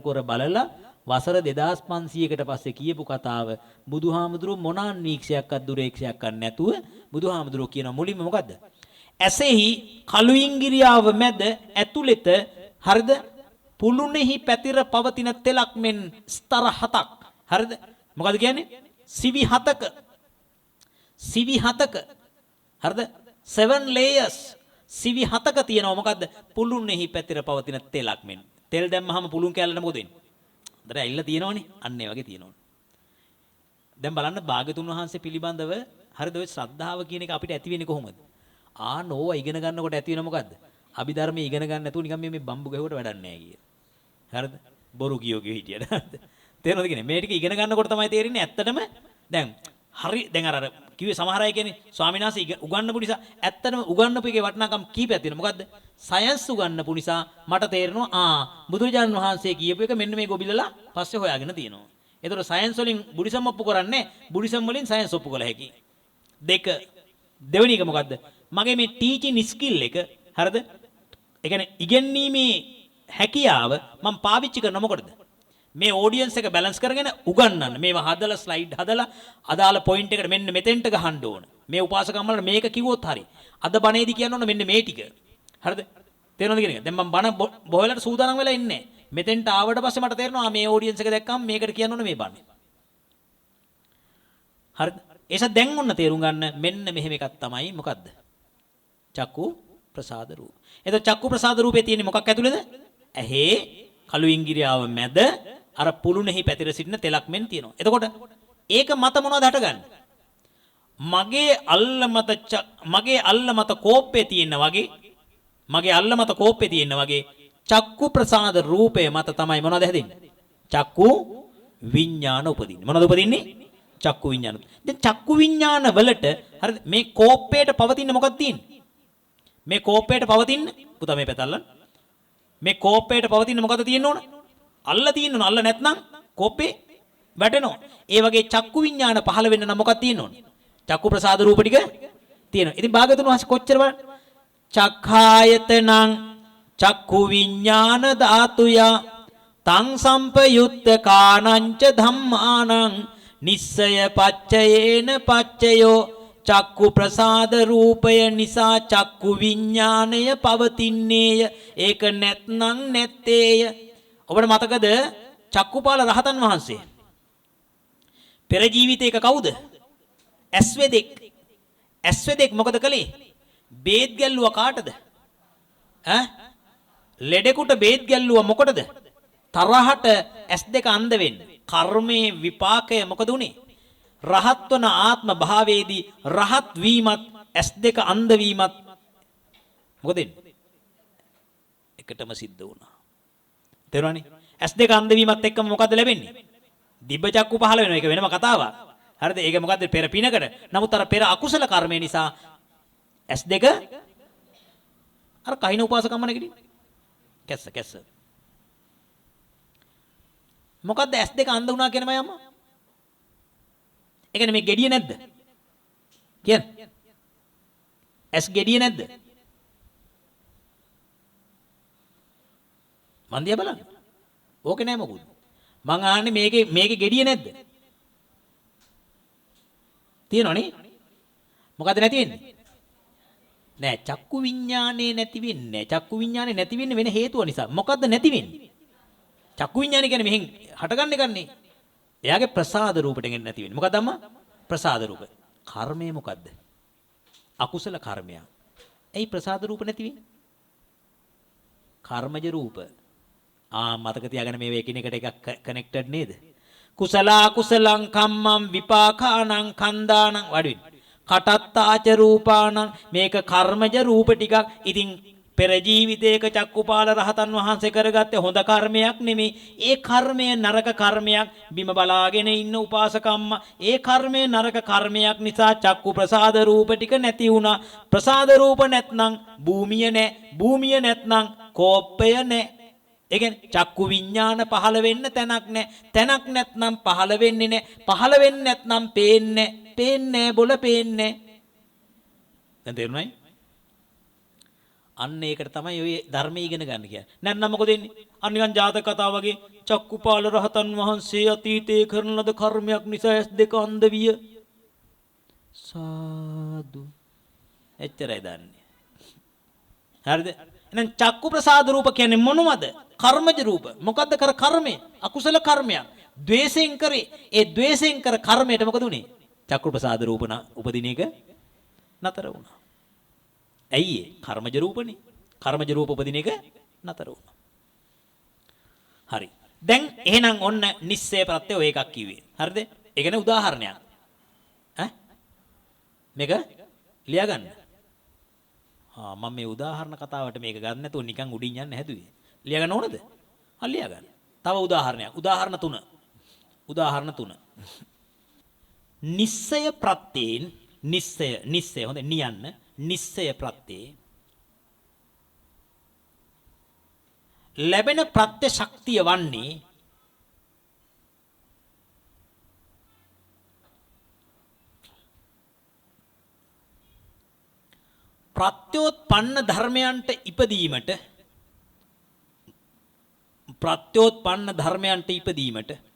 කර බලලා වසර 2500කට පස්සේ කියපු කතාව බුදුහාමුදුරුවෝ මොන අන්වීක්ෂයක්වත් දුරේක්ෂයක්වත් නැතුව බුදුහාමුදුරුවෝ කියන මුලින්ම මොකද්ද? ඇසෙහි කළු ඉංගිරියාව මැද ඇතුළත හරිද? පුළුනෙහි පැතිර පවතින තෙලක් මෙන් ස්තර 7ක්. හරිද? මොකද කියන්නේ? සිවි 7ක. සිවි 7ක. හරිද? 7 layers. සිවි 7ක තියෙනවා මොකද්ද? පුළුනෙහි පැතිර පවතින තෙලක් මෙන්. තෙල් දැම්මහම පුළුන් කැලලට මොකද වෙන්නේ? හොඳට ඇවිල්ලා තියෙනවනේ. අන්න ඒ වගේ තියෙනවනේ. දැන් බලන්න භාග්‍යතුන් වහන්සේ පිළිබඳව හරිද ඔය ශ්‍රද්ධාව කියන එක අපිට ඇති වෙන්නේ කොහොමද? නෝවා ඉගෙන ගන්නකොට ඇති වෙන මොකද්ද? අභිධර්මයේ ඉගෙන ගන්න නැතුව නිකන් මේ බම්බු ගැහුවට වැඩක් නැහැ කිය. හරිද? බොරු කියෝ හිටියට. තේරෙනවද කියන්නේ? මේ ටික ඉගෙන ගන්නකොට තමයි තේරෙන්නේ ඇත්තටම දැන් හරි දැන් අර කිව්වේ සමහර අය කියන්නේ ස්වාමීන් වහන්සේ උගන්වපු නිසා ඇත්තටම උගන්වපු එකේ වටිනාකම් කීපයක් තියෙනවා. මොකද්ද? සයන්ස් උගන්වපු නිසා මට තේරෙනවා බුදුරජාණන් වහන්සේ කියපු එක මෙන්න මේ ගොබිලලා පස්සේ හොයාගෙන තියෙනවා. ඒතකොට සයන්ස් වලින් බුද්දිසම් ඔප්පු කරන්නේ බුද්දිසම් වලින් සයන්ස් ඔප්පු කළ හැකි. දෙවෙනි එක මොකද්ද? මගේ මේ ටීචින් ස්කිල් එක හරිද? ඒ කියන්නේ ඉගෙනීමේ හැකියාව මම පාවිච්චි කරන මොකටද? මේ ඔඩියන්ස් එක බැලන්ස් කරගෙන උගන්වන්න. මේවා හදලා ස්ලයිඩ් හදලා අදාළ පොයින්ට් එකට මෙන්න මෙතෙන්ට ගහන්න ඕන. මේ උපාසකම්මලට මේක කිව්වොත් හරි. අද බණේදී කියන්න ඕන මෙන්න මේ ටික. හරිද? තේරෙනවද කියන එක? දැන් මම බණ බොහලට සූදානම් වෙලා ඉන්නේ. මෙතෙන්ට ආවට පස්සේ මට තේරෙනවා මේ ඔඩියන්ස් එක දැක්කම මේකට කියන්න ඕන මේ බණ. හරිද? ඒස දැන් ඔන්න තේරුම් ගන්න මෙන්න මෙහෙම එකක් තමයි මොකද්ද? චක්කු ප්‍රසාද රූප. එතකොට චක්කු ප්‍රසාද රූපේ තියෙන්නේ මොකක් ඇතුළේද? ඇහි කළු ඉංගිරියාව මැද අර පුළුනෙහි පැතිර සිටින තෙලක් මෙන් තියෙනවා. එතකොට ඒක මත මොනවද හටගන්නේ? මගේ අල්ල මත කෝප්පේ තියෙන වගේ චක්කු ප්‍රසාද රූපය මත තමයි මොනවද හැදෙන්නේ? චක්කු විඥාන උපදින්නේ. මොනවද උපදින්නේ? චක්කු විඥාන. දැන් චක්කු විඥාන වලට හරිද මේ කෝප්පේට පවතින මොකක්ද තියෙන්නේ? මේ කෝප්පේට පවතින පුතා මේ පැතල්ලන් මේ කෝප්පේට පවතින මොකද තියෙන්න ඕන? අල්ල තියෙන්න ඕන. අල්ල නැත්නම් කෝප්පේ වැටෙනවා. ඒ වගේ චක්කු විඥාන පහළ වෙන්න නම් මොකක්ද තියෙන්න ඕන? චක්කු ප්‍රසාද රූප ටික තියෙනවා. ඉතින් භාග්‍යවතුන් වහන්සේ කොච්චර බලන්න චක්ඛායතනං චක්කු විඥාන ධාතුය තං සම්පයුත්ත කානංච ධම්මානං නිස්සය පච්චයේන පච්චයෝ චක්කු ප්‍රසාද රූපය නිසා චක්කු විඥානය පවතින්නේය. ඒක නැත්නම් නැත්තේය. ඔබට මතකද චක්කුපාල රහතන් වහන්සේ පෙර ජීවිතයක කවුද? ඇස්වැදෙක් මොකද කළේ? බේත් ගැල්ලුවා කාටද? ලෙඩෙකුට බේත් ගැල්ලුවා මොකටද? තරහට S2 අන්ධ වෙන්න. කර්මයේ විපාකය මොකද උනේ? රහත් වන ආත්ම භාවයේදී රහත් වීමත් S2 අන්ධ වීමත් මොකද වෙන්නේ? එකටම සිද්ධ වුණා. තේරුණානේ? S2 අන්ධ වීමත් එක්කම මොකද ලැබෙන්නේ? දිබ්බ චක්කු පහළ වෙනවා. ඒක වෙනම කතාවක්. හරිද? ඒක මොකද්ද? පෙර පිනකට. නමුත් අර පෙර අකුසල කර්මය නිසා S2 අර කහින උපාසකම්මනේ කිව්වේ. කැස්ස. මොකද්ද S2 අන්ධ වුණා කියන මම අම්මා? ඒ කියන්නේ මේ gediya නැද්ද? කියන්නේ. S gediya නැද්ද? මන් දිහා බලන්න. ඕකේ නෑ මොකුත්. මං අහන්නේ මේකේ gediya නැද්ද? තියෙනවනේ. මොකද නැති වෙන්නේ? නෑ චක්කු විඥානේ නැති වෙන්නේ. චක්කු විඥානේ නැති වෙන්නේ වෙන හේතුව නිසා. මොකද්ද නැති වෙන්නේ? චක්කු විඥානේ කියන්නේ මෙහෙන් හටගන්න එකන්නේ. එයාගේ ප්‍රසාද රූපෙට ගෙන්න නැති වෙන්නේ. මොකද අම්මා? ප්‍රසාද රූප. කර්මය මොකද්ද? අකුසල කර්මයක්. ඇයි ප්‍රසාද රූප නැති වෙන්නේ? කර්මජ රූප. මතක තියාගන්න මේ එකිනෙකට එකක් කනෙක්ටඩ් නේද? කුසල අකුසලං කම්මං විපාකානං කන්දානං වඩින්. කටත්තාච රූපානං මේක කර්මජ රූප ටිකක්. ඉතින් පෙර ජීවිතයක චක්කුපාල රහතන් වහන්සේ කරගත්තේ හොඳ කර්මයක් නෙමෙයි. ඒ කර්මය නරක කර්මයක්. බිම බලාගෙන ඉන්න උපාසකම්ම ඒ කර්මය නරක කර්මයක් නිසා චක්කු ප්‍රසාද රූප ටික නැති වුණා. ප්‍රසාද රූප නැත්නම් භූමිය නැහැ. භූමිය නැත්නම් කෝපය නැහැ. ඒ කියන්නේ චක්කු විඥාන පහළ වෙන්න තැනක් නැහැ. තැනක් නැත්නම් පහළ වෙන්නේ නැහැ. පහළ වෙන්නේ නැත්නම් පේන්නේ නැහැ. පේන්නේ නැහැ බොල පේන්නේ නැහැ. දැන් තේරුණායි? අන්න ඒකට තමයි ඔය ධර්මය ඉගෙන ගන්න කියන්නේ. නැත්නම් මොකද වෙන්නේ? අනිකන් ජාතක කතාව වගේ චක්කුපාල රහතන් වහන්සේ අතීතයේ කරන ලද කර්මයක් නිසා ඇස් දෙක අන්ධ විය. සාදු. එච්චරයි දන්නේ. හරිද? එහෙනම් චක්කු ප්‍රසාද රූප කියන්නේ මොනවද? කර්මජ රූප. මොකද්ද කර කර්මය? අකුසල කර්මයක්. ද්වේෂයෙන් කරේ. ඒ ද්වේෂයෙන් කර කර්මයට මොකද උනේ? චක්කු ප්‍රසාද රූප උපදින එක නතර වුණා. ඇයි ඒ? කර්මජ රූපනේ. කර්මජ රූප උපදින එක නතර වුණා. හරි. දැන් එහෙනම් ඔන්න නිස්සය ප්‍රත්‍ය ඔය එකක් කිව්වේ. හරිද? ඒ කියන්නේ උදාහරණයක්. මේක ලියා ගන්න. මම මේ උදාහරණ කතාවට මේක ගන්න නැතුව නිකන් උඩින් යන්න හැදුවේ. ලියා ගන්න ඕනද? ලියා ගන්න. තව උදාහරණයක්. උදාහරණ 3. උදාහරණ 3. නිස්සය ප්‍රත්‍යයෙන් නිස්සය හොඳ නියන්න නිස්සය ප්‍රත්‍යේ ලැබෙන ප්‍රත්‍ය ශක්තිය වන්නේ ප්‍රත්‍යෝත්පන්න ධර්මයන්ට ඉපදීමට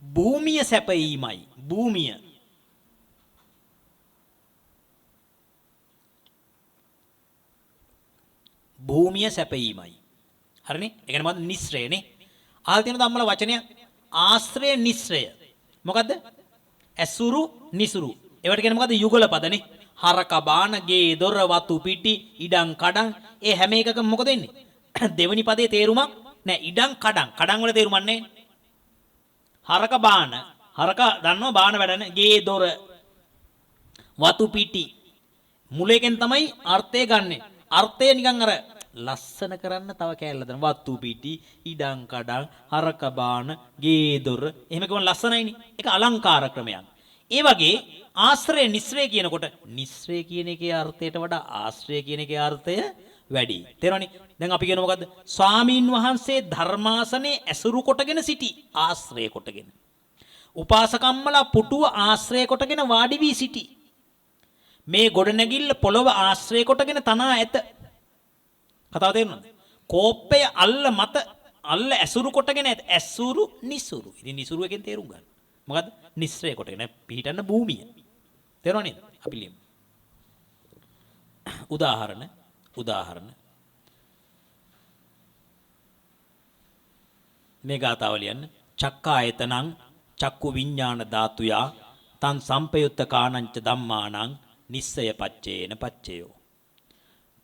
භූමිය සැපීමයි. භූමිය සැපීමයි. හරිනේ? ඒ කියන්නේ මොකද්ද? නිස්සරයනේ. අහලා තියෙනවද අම්මලා වචනයක්? ආශ්‍රය නිස්සරය. මොකද්ද? ඇසුරු නිසුරු. ඒවට කියන්නේ මොකද්ද? යුගල පදනේ. හරක බාන ගේ දොර වතු පිටි ඉඩම් කඩම් ඒ හැම එකකම මොකද වෙන්නේ? දෙවෙනි පදේ තේරුමක් නෑ. ඉඩම් කඩම්. කඩම් වල තේරුමක් නෑ. හරක බාන හරක දන්නවා බාන වැඩන ගේ දොර වතු පිටි මුලයෙන් තමයි අර්ථය ගන්නෙ. අර්ථය නිකන් අර ලස්සන කරන්න තව කෑල්ල දෙන වතු පිටි ඉඩම් කඩම් හරක බාන ගේ දොර එහෙම කියවන ලස්සනයිනේ. ඒක අලංකාර ක්‍රමයක්. ඒ වගේ ආශ්‍රය නිස්සය කියනකොට නිස්සය කියන එකේ අර්ථයට වඩා ආශ්‍රය කියන එකේ අර්ථය වැඩි. තේරෙනවනේ? දැන් අපි කියන මොකද්ද? ස්වාමීන් වහන්සේ ධර්මාසනේ ඇසුරු කොටගෙන සිටි. ආශ්‍රය කොටගෙන. උපාසකම්මලා පුටුව ආශ්‍රය කොටගෙන වාඩි වී සිටි. මේ ගොඩනැගිල්ල පොළව ආශ්‍රය කොටගෙන තනා ඇත. කතාව තේරුණාද? කෝප්පය අල්ල ඇසුරු කොටගෙන ඇත. ඇසුරු නිසුරු. ඉතින් නිසුරු එකෙන් තේරුම් ගන්න. මොකද්ද? නිස්සය කොටගෙන පිහිටන්න භූමිය. තේරුණා නේද? අපි ලියමු. උදාහරණ මේ ගාතාව ලියන්න. චක්කායතනං චක්කු විඥාන ධාතුයා තං සම්පයුත්ත කාණංච ධම්මානං නිස්සය පච්චේන පච්චයෝ.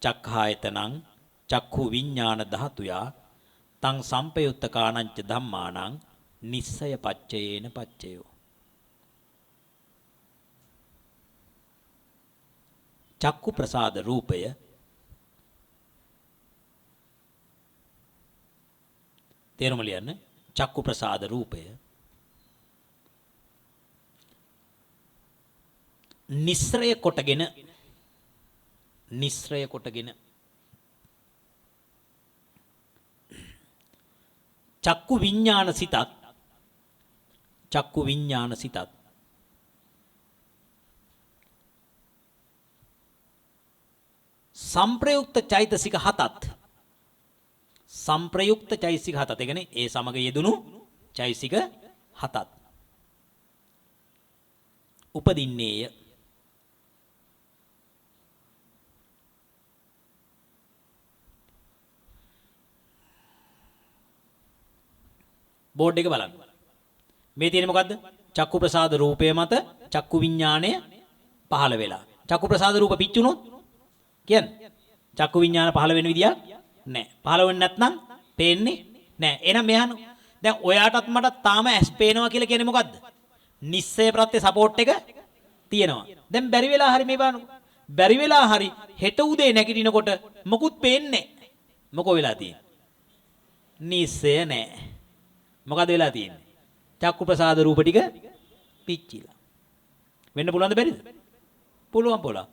චක්ඛායතනං චක්ඛු විඥාන ධාතුයා තං සම්පයුත්ත කාණංච ධම්මානං නිස්සය පච්චේන පච්චයෝ. චක්කු ප්‍රසාද රූපය තේරුම ලියන්න. චක්කු ප්‍රසාද රූපය නිස්සය කොටගෙන චක්කු විඥාන සිතත් සංප්‍රයුක්ත චෛතසික 7ත් සංප්‍රයුක්ත චෛසික 7ත්. ඒ කියන්නේ ඒ සමග යෙදුණු චෛසික 7ත්. උපදින්නේය. බෝඩ් එක බලන්න. මේ තියෙන්නේ මොකද්ද? චක්කු ප්‍රසාද රූපය මත චක්කු විඥාණය පහළ වෙලා. චක්කු ප්‍රසාද රූප පිච්චුනොත් කියන්නේ චක්කු විඥාන පහළ වෙන විදියක් නැහැ. පහළ වෙන්නේ නැත්නම් පේන්නේ නැහැ. එහෙනම් මෙහන දැන් ඔයාටත් මටත් තාම ඇස් පේනවා කියලා කියන්නේ මොකද්ද? නිස්සය ප්‍රත්‍ය සපෝට් එක තියෙනවා. දැන් බැරි වෙලා හරි මේ බලන්න. බැරි වෙලා හරි හෙට උදේ නැගිටිනකොට මොකුත් පේන්නේ නැහැ. මොකෝ වෙලා තියෙන්නේ? නිස්සය නැහැ. මොකද වෙලා තියෙන්නේ? චක්කු ප්‍රසාද රූප ටික පිච්චිලා. වෙන්න පුළුවන්ද බැරිද? පුළුවන්.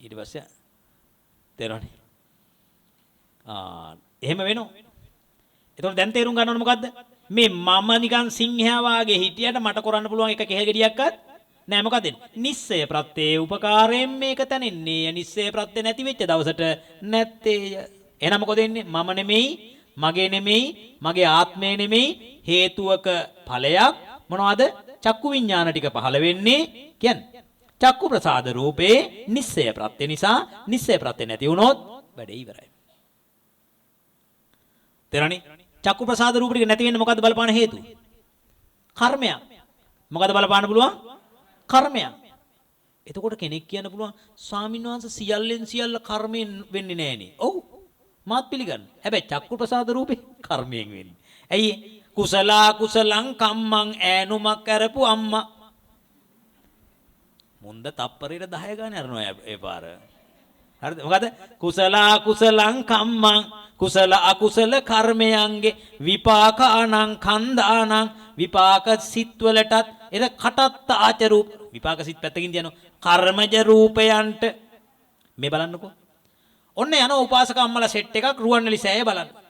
ඊට පස්සේ තේරෙන්නේ. එහෙම වෙනවා. එතකොට දැන් තේරුම් ගන්න ඕනේ මොකද්ද? මේ මම නිකන් සිංහයා වාගේ හිටියට මට කරන්න පුළුවන් එක කෙහෙල් ගෙඩියක්වත් නෑ. මොකද නිස්සය ප්‍රත්‍යේ උපකාරයෙන් මේක තැනෙන්නේ. නිස්සය ප්‍රත්‍ය නැති වෙච්ච දවසට නැත්තේය. එහෙනම් මොකද වෙන්නේ? මම නෙමෙයි, මගේ නෙමෙයි, මගේ ආත්මය නෙමෙයි, හේතුවක ඵලයක් මොනවද? චක්කු විඥාන ටික පහළ වෙන්නේ කියන්නේ චක්කු ප්‍රසාද රූපේ නිස්සය ප්‍රත්‍ය නිසා. නිස්සය ප්‍රත්‍ය නැති වුණොත් වැඩේ ඉවරයි. තේරෙනි? චක්කු ප්‍රසාද රූප ටික නැති වෙන්නේ මොකද්ද බලපාන හේතුව? කර්මයක්. මොකද්ද බලපාන්න පුළුවන්? කර්මයක්. එතකොට කෙනෙක් කියන්න පුළුවන් ස්වාමීන් වහන්සේ සියල්ලෙන් සියල්ල කර්මයෙන් වෙන්නේ නෑනේ. ඔව්. මාත් පිළිගන්න. හැබැයි චක්කු ප්‍රසාද රූපේ කර්මයෙන් වෙන්නේ. ඇයි? කුසලං කම්මං ඈනුමක් කරපු අම්මා. මුන්ද තප්පරේට 10 ගානේ අරනවා ඒ පාර. හරිද? මොකද කුසලං කම්මං කුසල අකුසල කර්මයන්ගේ විපාකානං කන්දානං විපාක සිත්වලටත් එර කටත්ත ආචරූප විපාක සිත් පැත්තකින් තියනවා කර්මජ රූපයන්ට මේ බලන්නකෝ. ඔන්න යන උපාසක අම්මලා සෙට් එකක් රුවන්වැලි සෑය බලන්න.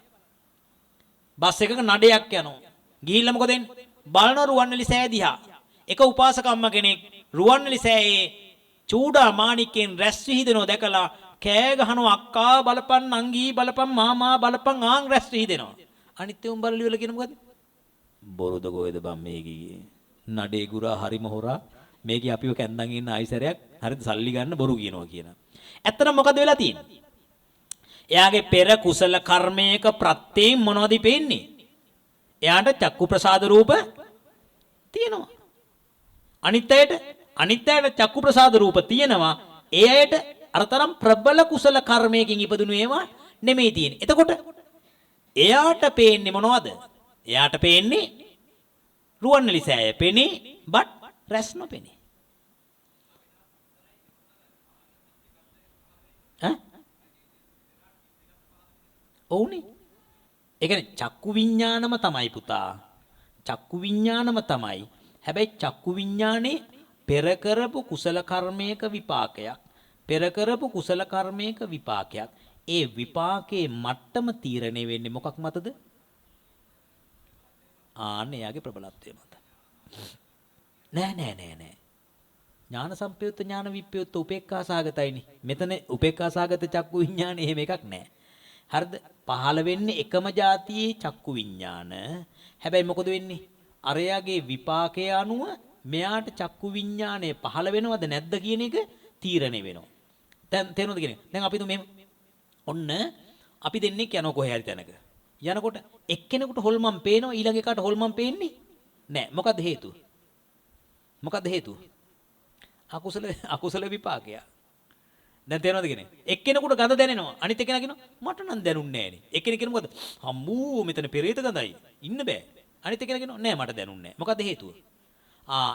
බස් එකක නඩයක් යනවා. ගිහිල්ලා මොකද වෙන්නේ? බලන රුවන්වැලි සෑය දිහා. එක උපාසක අම්මා කෙනෙක් රුවන්වැලි සෑයේ චූඩා මාණිකෙන් රැස් විහිදෙනව දැකලා කෑ ගහනවා අක්කා බලපන් නංගී බලපන් මාමා බලපන් ආන් රැස් විහිදෙනවා. අනිත් උන් බලලි වල කියන මොකද? බොරුද කොහෙද බම් මේ ගියේ? නඩේ ගුරා හරිම හොරා මේකේ අපිව කැන්දන් ඉන්න ආයිසරයක් හරිද සල්ලි ගන්න බොරු කියනවා කියන. ඇත්තටම මොකද වෙලා තියෙන්නේ? එයාගේ පෙර කුසල කර්මයක ප්‍රත්‍යයෙන් මොනවද පේන්නේ? එයාට චක්කු ප්‍රසාද රූප තියෙනවා. අනිත් අයට චක්කු ප්‍රසාද රූප තියෙනවා. ඒ අයට අරතරම් ප්‍රබල කුසල කර්මයකින් ඉපදුණු ඒවා නෙමෙයි තියෙන්නේ. එතකොට එයාට පේන්නේ මොනවද? එයාට පේන්නේ රුවන්වැලි සෑය පෙනේ බට් රැස් නොපෙනේ. ඔව්නේ. ඒ කියන්නේ චක්කු විඥානම තමයි පුතා. චක්කු විඥානම තමයි. හැබැයි චක්කු විඥානේ පෙර කරපු කුසල කර්මයක විපාකයක්. පෙර කරපු කුසල කර්මයක විපාකයක්. ඒ විපාකේ මට්ටම තීරණය වෙන්නේ මොකක් මතද? එයාගේ ප්‍රබලත්වය මත. නෑ. ඥාන සම්පයුත්ත ඥාන විප්පයුත්ත උපේක්ඛා සාගතයිනේ. මෙතන උපේක්ඛා සාගත චක්කු විඥාන එහෙම එකක් නෑ. හරිද? පහළ වෙන්නේ එකම જાතියේ චක්කු විඥාන. හැබැයි මොකද වෙන්නේ? අරයාගේ විපාකයේ අනුව මෙයාට චක්කු විඥානය පහළ වෙනවද නැද්ද කියන එක තීරණය වෙනවා. දැන් තේරුණාද කියන්නේ? දැන් අපි මේ ඔන්න අපි දෙන්නේ යනවා කොහේ හරි තැනක. යනකොට එක්කෙනෙකුට හොල්මන් පේනවා ඊළඟ එකාට හොල්මන් පේන්නේ නැහැ. මොකද හේතුව? අකුසල විපාකය. දැන් තේරෙනවද කියන්නේ? එක්කෙනෙකුට ගඳ දැනෙනවා. අනිත් එක්කෙනා කියනවා මට නම් දැනුන්නේ නැහැ නේ. එක්කෙනෙක් කියනවා මොකද? අම්මෝ මෙතන පෙරේත ගඳයි. ඉන්න බෑ. අනිත් එක්කෙනා කියනවා නෑ මට දැනුන්නේ නැහැ. මොකද හේතුව?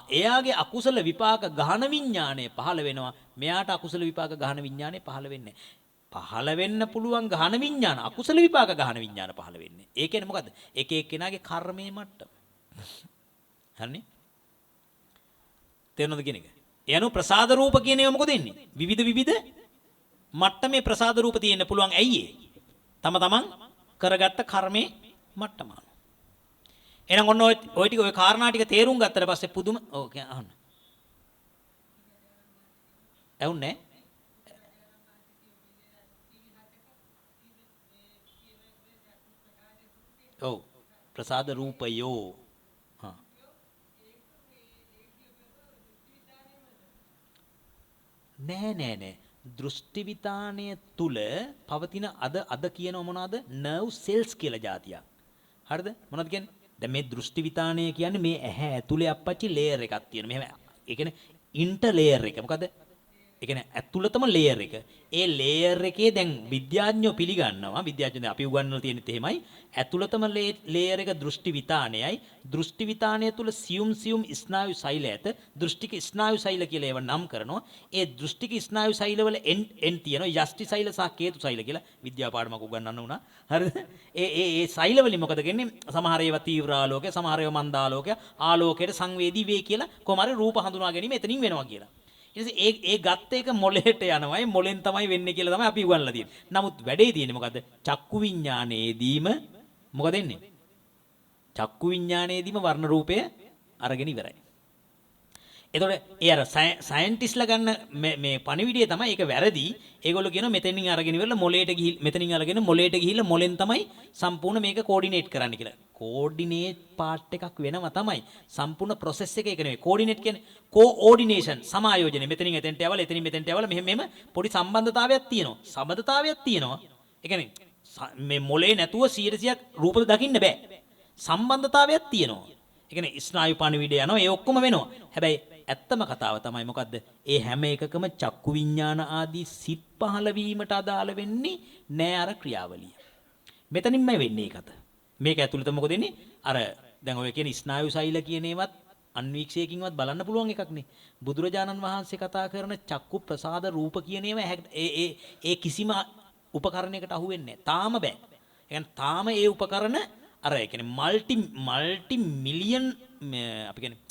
එයාගේ අකුසල විපාක ගහන විඥාණය පහළ වෙනවා. මෙයාට අකුසල විපාක ගහන විඥාණය පහළ වෙන්නේ නැහැ. පහළ වෙන්න පුළුවන් ගහන විඥාන අකුසල විපාක ගහන විඥාන පහළ වෙන්නේ. ඒ කියන්නේ මොකද්ද? එක එක්කෙනාගේ කර්මයේ මට්ටම. හරිනේ? තේරෙනවද කියන එක? එයano ප්‍රසාද රූප කියන ඒවා මොකද වෙන්නේ? විවිධ මට්ටමේ ප්‍රසාද රූප තියෙන්න පුළුවන්. ඇයි ඒ? තමන් කරගත්ත කර්මයේ මට්ටම. එහෙනම් ඔන්න ඔය ටික ඔය කාරණා ටික තේරුම් ගත්තට පස්සේ පුදුම ඕකේ අහන්න. ඇහුන්නේ? ඔව්. ප්‍රසාද රූපයෝ. හා. නෑ. දෘෂ්ටි විතානය තුල පවතින අද කියන මොනවාද? නර්ව් සෙල්ස් කියලා જાතියක්. හරිද? මොනවද කියන්නේ? දැන් මේ දෘෂ්ටි විතානය කියන්නේ මේ ඇහැ ඇතුලේ අප්පච්චි ලේයර් එකක් තියෙන. මෙහෙම ඒ කියන්නේ ඉන්ටර් ලේයර් එක. මොකද? ඒ කියන්නේ ඇතුළතම ලේයර් එක. ඒ ලේයර් එකේ දැන් විද්‍යාඥයෝ පිළිගන්නවා. විද්‍යාඥයෝ අපි උගන්වලා තියෙනෙත් එහෙමයි. ඇතුළතම ලේයර් එක දෘෂ්ටි විතානයයි. දෘෂ්ටි විතානය තුල සියුම් ස්නායු සෛල ඇත. දෘෂ්ටික ස්නායු සෛල කියලා ඒවා නම් කරනවා. ඒ දෘෂ්ටික ස්නායු සෛලවල එන් තියෙනවා. යෂ්ටි සෛල සහ කේතු සෛල කියලා විද්‍යා පාඩමක් උගන්වන්න උනා. හරිද? ඒ සෛල වලින් මොකද කියන්නේ? සමහර ඒවා තීව්‍ර ආලෝකය, සමහර ඒවා මන්ද ආලෝකය, ආලෝකයට සංවේදී වේ කියලා කොහොම හරි රූප හඳුනා ගැනීම එතනින් වෙනවා කියලා. ඒ ගත්ත එක මොලේට යනවායි මොලෙන් තමයි වෙන්නේ කියලා තමයි අපි උගන්ලා තියෙන්නේ. නමුත් වැඩේ තියෙන්නේ මොකද්ද? චක්කු විඥානයේදීම මොකද වෙන්නේ? චක්කු විඥානයේදීම වර්ණ රූපය අරගෙන ඉවරයි. එතකොට ඒ අර සයන්ටිස්ලා ගන්න මේ පණිවිඩය තමයි ඒක වැරදි. ඒගොල්ලෝ කියනවා මෙතනින් අරගෙන ඉවරලා මොලේට මෙතනින් අරගෙන මොලේට ගිහිල්ලා මොලෙන් තමයි සම්පූර්ණ මේක කෝඩිනේට් කරන්න කියලා. කෝඩිනේට් පාර්ට් එකක් වෙනවා තමයි. සම්පූර්ණ process එක ඒක නෙවෙයි. කෝඩිනේට් කියන්නේ කෝઓඩිනේෂන් සමායෝජනය. මෙතනින් එතෙන්ට යවලා එතනින් මෙතෙන්ට යවලා මෙහෙම පොඩි සම්බන්ධතාවයක් තියෙනවා. සම්බන්ධතාවයක් තියෙනවා. ඒ කියන්නේ මේ මොලේ නැතුව 100%ක් රූප දකින්න බෑ. සම්බන්ධතාවයක් තියෙනවා. ඒ කියන්නේ ස්නායු පණිවිඩය යනවා. ඒ ඔක්කොම වෙනවා. හැබැයි ඇත්තම කතාව තමයි මොකද්ද? ඒ හැම එකකම චක්කු විඥාන ආදී සිත් පහළ වීමට අදාළ වෙන්නේ නෑ අර ක්‍රියාවලිය. මෙතනින්මයි වෙන්නේ ඒකත. මේක ඇතුළත මොකද වෙන්නේ? අර දැන් ඔය කියන ස්නායු සෛල කියන ඒවත් අන්වීක්ෂයකින්වත් බලන්න පුළුවන් එකක් නේ. බුදුරජාණන් වහන්සේ කතා කරන චක්කු ප්‍රසාද රූප කියන ඒවා ඒ කිසිම උපකරණයකට අහු වෙන්නේ නැහැ. තාම බෑ. ඒ කියන්නේ තාම ඒ උපකරණ අර ඒ කියන්නේ මල්ටි මිලියන් අපි කියන්නේ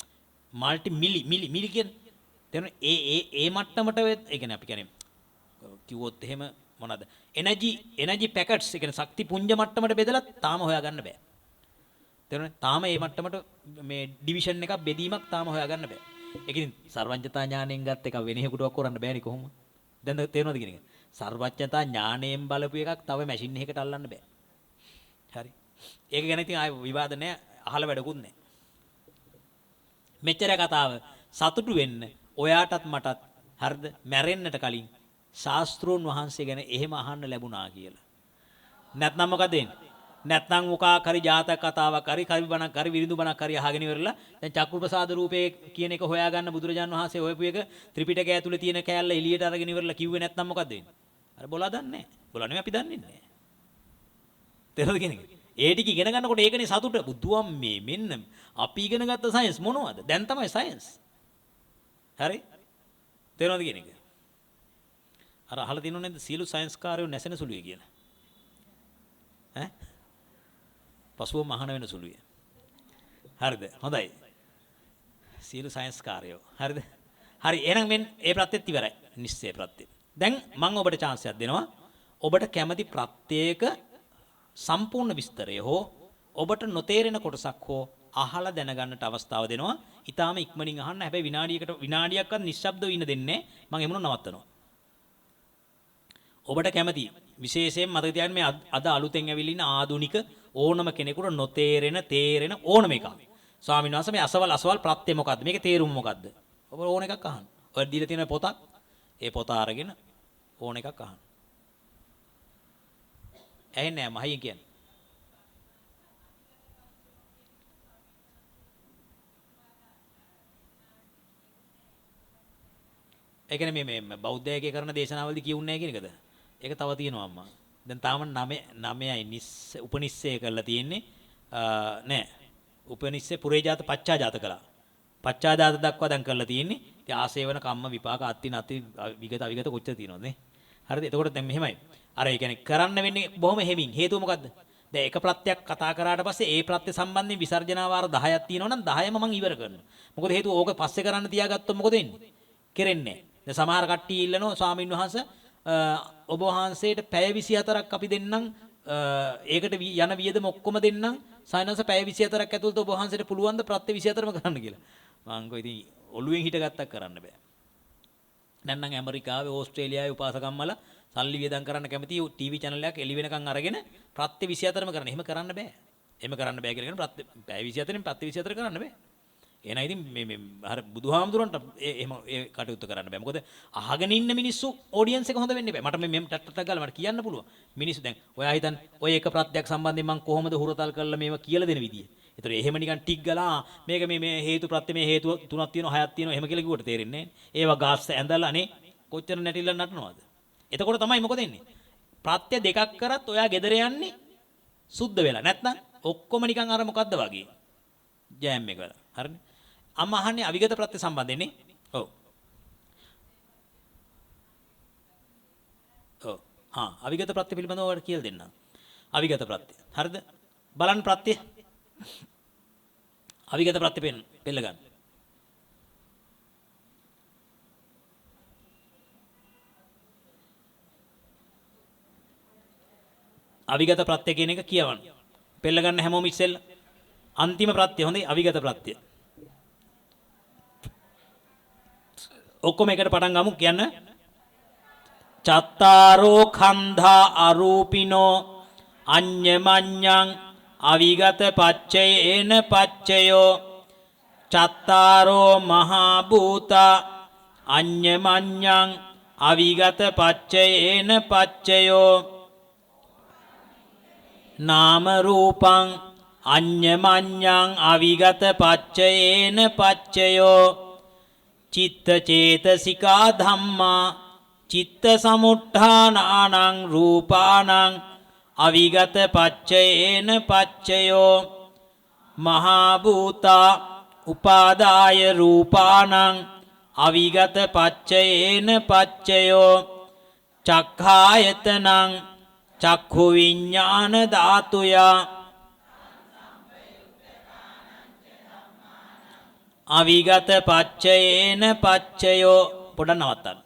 මල්ටි මිලි කියන්නේ තේරෙන ඒ මට්ටමට ඒ කියන්නේ අපි කියන්නේ කිව්වොත් එහෙම මොනවාද එනර්ජි පැකට්ස් ඒ කියන්නේ ශක්ති පුංජ මට්ටමට බෙදලා තාම හොයාගන්න බෑ. තේරුණා? තාම මේ මට්ටමට මේ ඩිවිෂන් එකක් බෙදීමක් තාම හොයාගන්න බෑ. ඒක ඉතින් සර්වඥතා ඥාණයෙන් ගත් එක වෙනෙහෙකුටවත් කරන්න බෑනේ කොහොම. දැන් තේරෙනවද කියන එක? සර්වඥතා ඥාණයෙන් බලපු එකක් තව මැෂින් එකකට අල්ලන්න බෑ. හරි. ඒක ගැන ඉතින් ආය විවාද නැහැ. අහල වැඩකුත් නැහැ. මෙච්චර කතාව සතුටු වෙන්න ඔයාටත් මටත් හරිද මැරෙන්නට කලින් ශාස්ත්‍රෝන් වහන්සේ ගැන එහෙම අහන්න ලැබුණා කියලා. නැත්නම් මොකද වෙන්නේ? නැත්නම් මොකක් හරි ජාතක කතාවක් හරි කවි බණක් හරි විරිදු බණක් හරි අහගෙන ඉවරලා දැන් චක්කු ප්‍රසාද රූපේ කියන එක හොයාගන්න බුදුරජාන් වහන්සේ හොයපු එක ත්‍රිපිටකය ඇතුලේ තියෙන කෑල්ල එළියට අරගෙන ඉවරලා කිව්වේ නැත්නම් මොකද වෙන්නේ? අර බොලා දන්නේ නැහැ. බොලා නෙමෙයි අපි දන්නේ නැහැ. තේරෙනවද කියන එක? ඒ ටික ඉගෙන ගන්නකොට ඒකනේ සතුට. බුදුන් මේ මෙන්න අපි ඉගෙන ගත්ත සයන්ස් මොනවද? දැන් තමයි සයන්ස්. හරි? තේරෙනවද කියන එක? අර අහලා තියෙනව නේද සියලු සයන්ස් කාර්යෝ නැසෙන සුළුයි කියලා. ඈ? පසුව මහාන වෙන සුළුයි. හරිද? හොඳයි. සියලු සයන්ස් කාර්යෝ. හරිද? හරි එහෙනම් මෙන්න ඒ ප්‍රත්‍යෙත් ඉවරයි. නිශ්චය ප්‍රත්‍ය. දැන් මම ඔබට chance එකක් දෙනවා. ඔබට කැමති ප්‍රත්‍යයක සම්පූර්ණ විස්තරය හෝ ඔබට නොතේරෙන කොටසක් හෝ අහලා දැනගන්නට අවස්ථාව දෙනවා. ඊටාම ඉක්මනින් අහන්න. හැබැයි විනාඩියක්වත් නිශ්ශබ්දව ඉන්න දෙන්නේ නැහැ. මම එමුණ නවත්තනවා. ඔබට කැමති විශේෂයෙන් මතක තියාගන්න මේ අද අලුතෙන් ඇවිල්ලා ඉන්න ආදුනික ඕනම කෙනෙකුට නොතේරෙන තේරෙන ඕනම එකක්. ස්වාමීන් වහන්සේ මේ අසවල් ප්‍රත්‍ය මොකද්ද? මේකේ තේරුම මොකද්ද? ඔබ ඕන එකක් අහන්න. ඔය දීලා තියෙන පොතක් ඒ පොත අරගෙන ඕන එකක් අහන්න. ඇහෙන්නේ නැහැ මහින් කියන්නේ. ඒ කියන්නේ මේ බෞද්ධයගේ කරන දේශනාවලදී කියුන්නේ නැහැ කියන එකද? ඒක තව තියෙනවා අම්මා. දැන් තාම 9යි උපනිශ්චය කරලා තියෙන්නේ. නෑ. උපනිශ්චය පුරේජාත පච්චාජාත කළා. පච්චාජාත දක්වා දැන් කරලා තියෙන්නේ. ඉතින් ආසේවන කම්ම විපාක අත්ති නැති විගත කොච්චර තියෙනවද නේ? හරිද? එතකොට දැන් මෙහෙමයි. අර ඒ කියන්නේ කරන්න වෙන්නේ බොහොම හැමින්. හේතුව මොකද්ද? දැන් එක ප්‍රත්‍යක් කතා කරාට පස්සේ ඒ ප්‍රත්‍ය සම්බන්ධයෙන් විසර්ජනාවාර 10ක් තියෙනවා නම් 10ම මම ඉවර කරනවා. මොකද හේතුව ඕක පස්සේ කරන්න තියාගත්තොත් මොකද වෙන්නේ? කෙරෙන්නේ නැහැ. දැන් සමහර කට්ටිය ඉල්ලනවා ස්වාමින් වහන්සේ ඔබ වහන්සේට පැය 24ක් අපි දෙන්නම් ඒකට යන වියදම ඔක්කොම දෙන්නම් සයනස පැය 24ක් ඇතුළත ඔබ වහන්සේට පුළුවන් ද ප්‍රත්‍ය 24ම කරන්න කියලා. මං කො ඉතින් ඔළුවෙන් හිටගත්තක් කරන්න බෑ. දැන් නම් ඇමරිකාවේ ඕස්ට්‍රේලියාවේ උපාසකම්මල සල්ලි වියදම් කරන්න කැමති ටීවී channel එකක් එළි වෙනකන් අරගෙන ප්‍රත්‍ය 24ම කරන්න. එහෙම කරන්න බෑ. එහෙම කරන්න බෑ කියලා කියන පැය 24න් ප්‍රත්‍ය 24 කරන්න බෑ. එහෙනම් ඉතින් මේ අර බුදුහාමුදුරන්ට එහෙම ඒ කටයුත්ත කරන්න බෑ. මොකද අහගෙන ඉන්න මිනිස්සු ඔඩියන්ස් එක හොඳ වෙන්න බෑ. මට මේ ටට්ටක් ගාලා මට කියන්න පුළුවන්. මිනිස්සු දැන් ඔයා හිතන් ඔය එක ප්‍රත්‍යක් සම්බන්ධයෙන් මම කොහොමද හුරතල් කරලා මේවා කියලා දෙන විදිය. ඒතර එහෙම නිකන් ටික් ගලා මේක මේ හේතු ප්‍රත්‍ය මේ හේතු තුනක් තියෙනවා හයක් තියෙනවා එහෙම කියලා කිව්වට තේරෙන්නේ නැහැ. ඒවා ගාස් ඇඳලා නේ කොච්චර නැටිල්ල නටනවද? එතකොට තමයි මොකද වෙන්නේ? ප්‍රත්‍ය දෙකක් කරත් ඔයා ගෙදර යන්නේ සුද්ධ වෙලා. නැත්නම් ඔක්කොම නිකන් අර මොකද්ද වගේ. ජෑම් එක වල. හරිනේ. අම්ම අහන්නේ අවිගත ප්‍රත්‍ය සම්බන්ධයෙන් නේ. ඔව්. ඔව්. අවිගත ප්‍රත්‍ය පිළිබඳව ඔයාලට කියලා දෙන්නම්. අවිගත ප්‍රත්‍ය. හරිද? බලන්න ප්‍රත්‍ය. අවිගත ප්‍රත්‍ය පෙළ ගන්න. අවිගත ප්‍රත්‍ය කියන එක කියවන්න. පෙළ ගන්න හැමෝම ඉස්සෙල්ලා. අන්තිම ප්‍රත්‍ය හොඳයි අවිගත ප්‍රත්‍ය. ඔක්කොම එකට පටන් ගමු කියන්න. චත්තාරෝ කන්ධා අරූපිනෝ අඤ්ඤමඤ්ඤං අවිගත පච්චයේන පච්චයෝ චත්තාරෝ මහා භූතා අඤ්ඤමඤ්ඤං අවිගත පච්චයේන පච්චයෝ නාම රූපං අඤ්ඤමඤ්ඤං අවිගත පච්චයේන පච්චයෝ චිත්ත චේතසිකා ධම්මා චිත්ත සමුත්ථානානං රූපානං අවිගත පච්චයේන පච්චයෝ මහා භූතා උපාදාය රූපානං අවිගත පච්චයේන පච්චයෝ චක්ඛායතනං චක්ඛු විඥාන ධාතුයා අවිගත පච්චයේන පච්චයෝ. පොඩක් නවත්තන්න.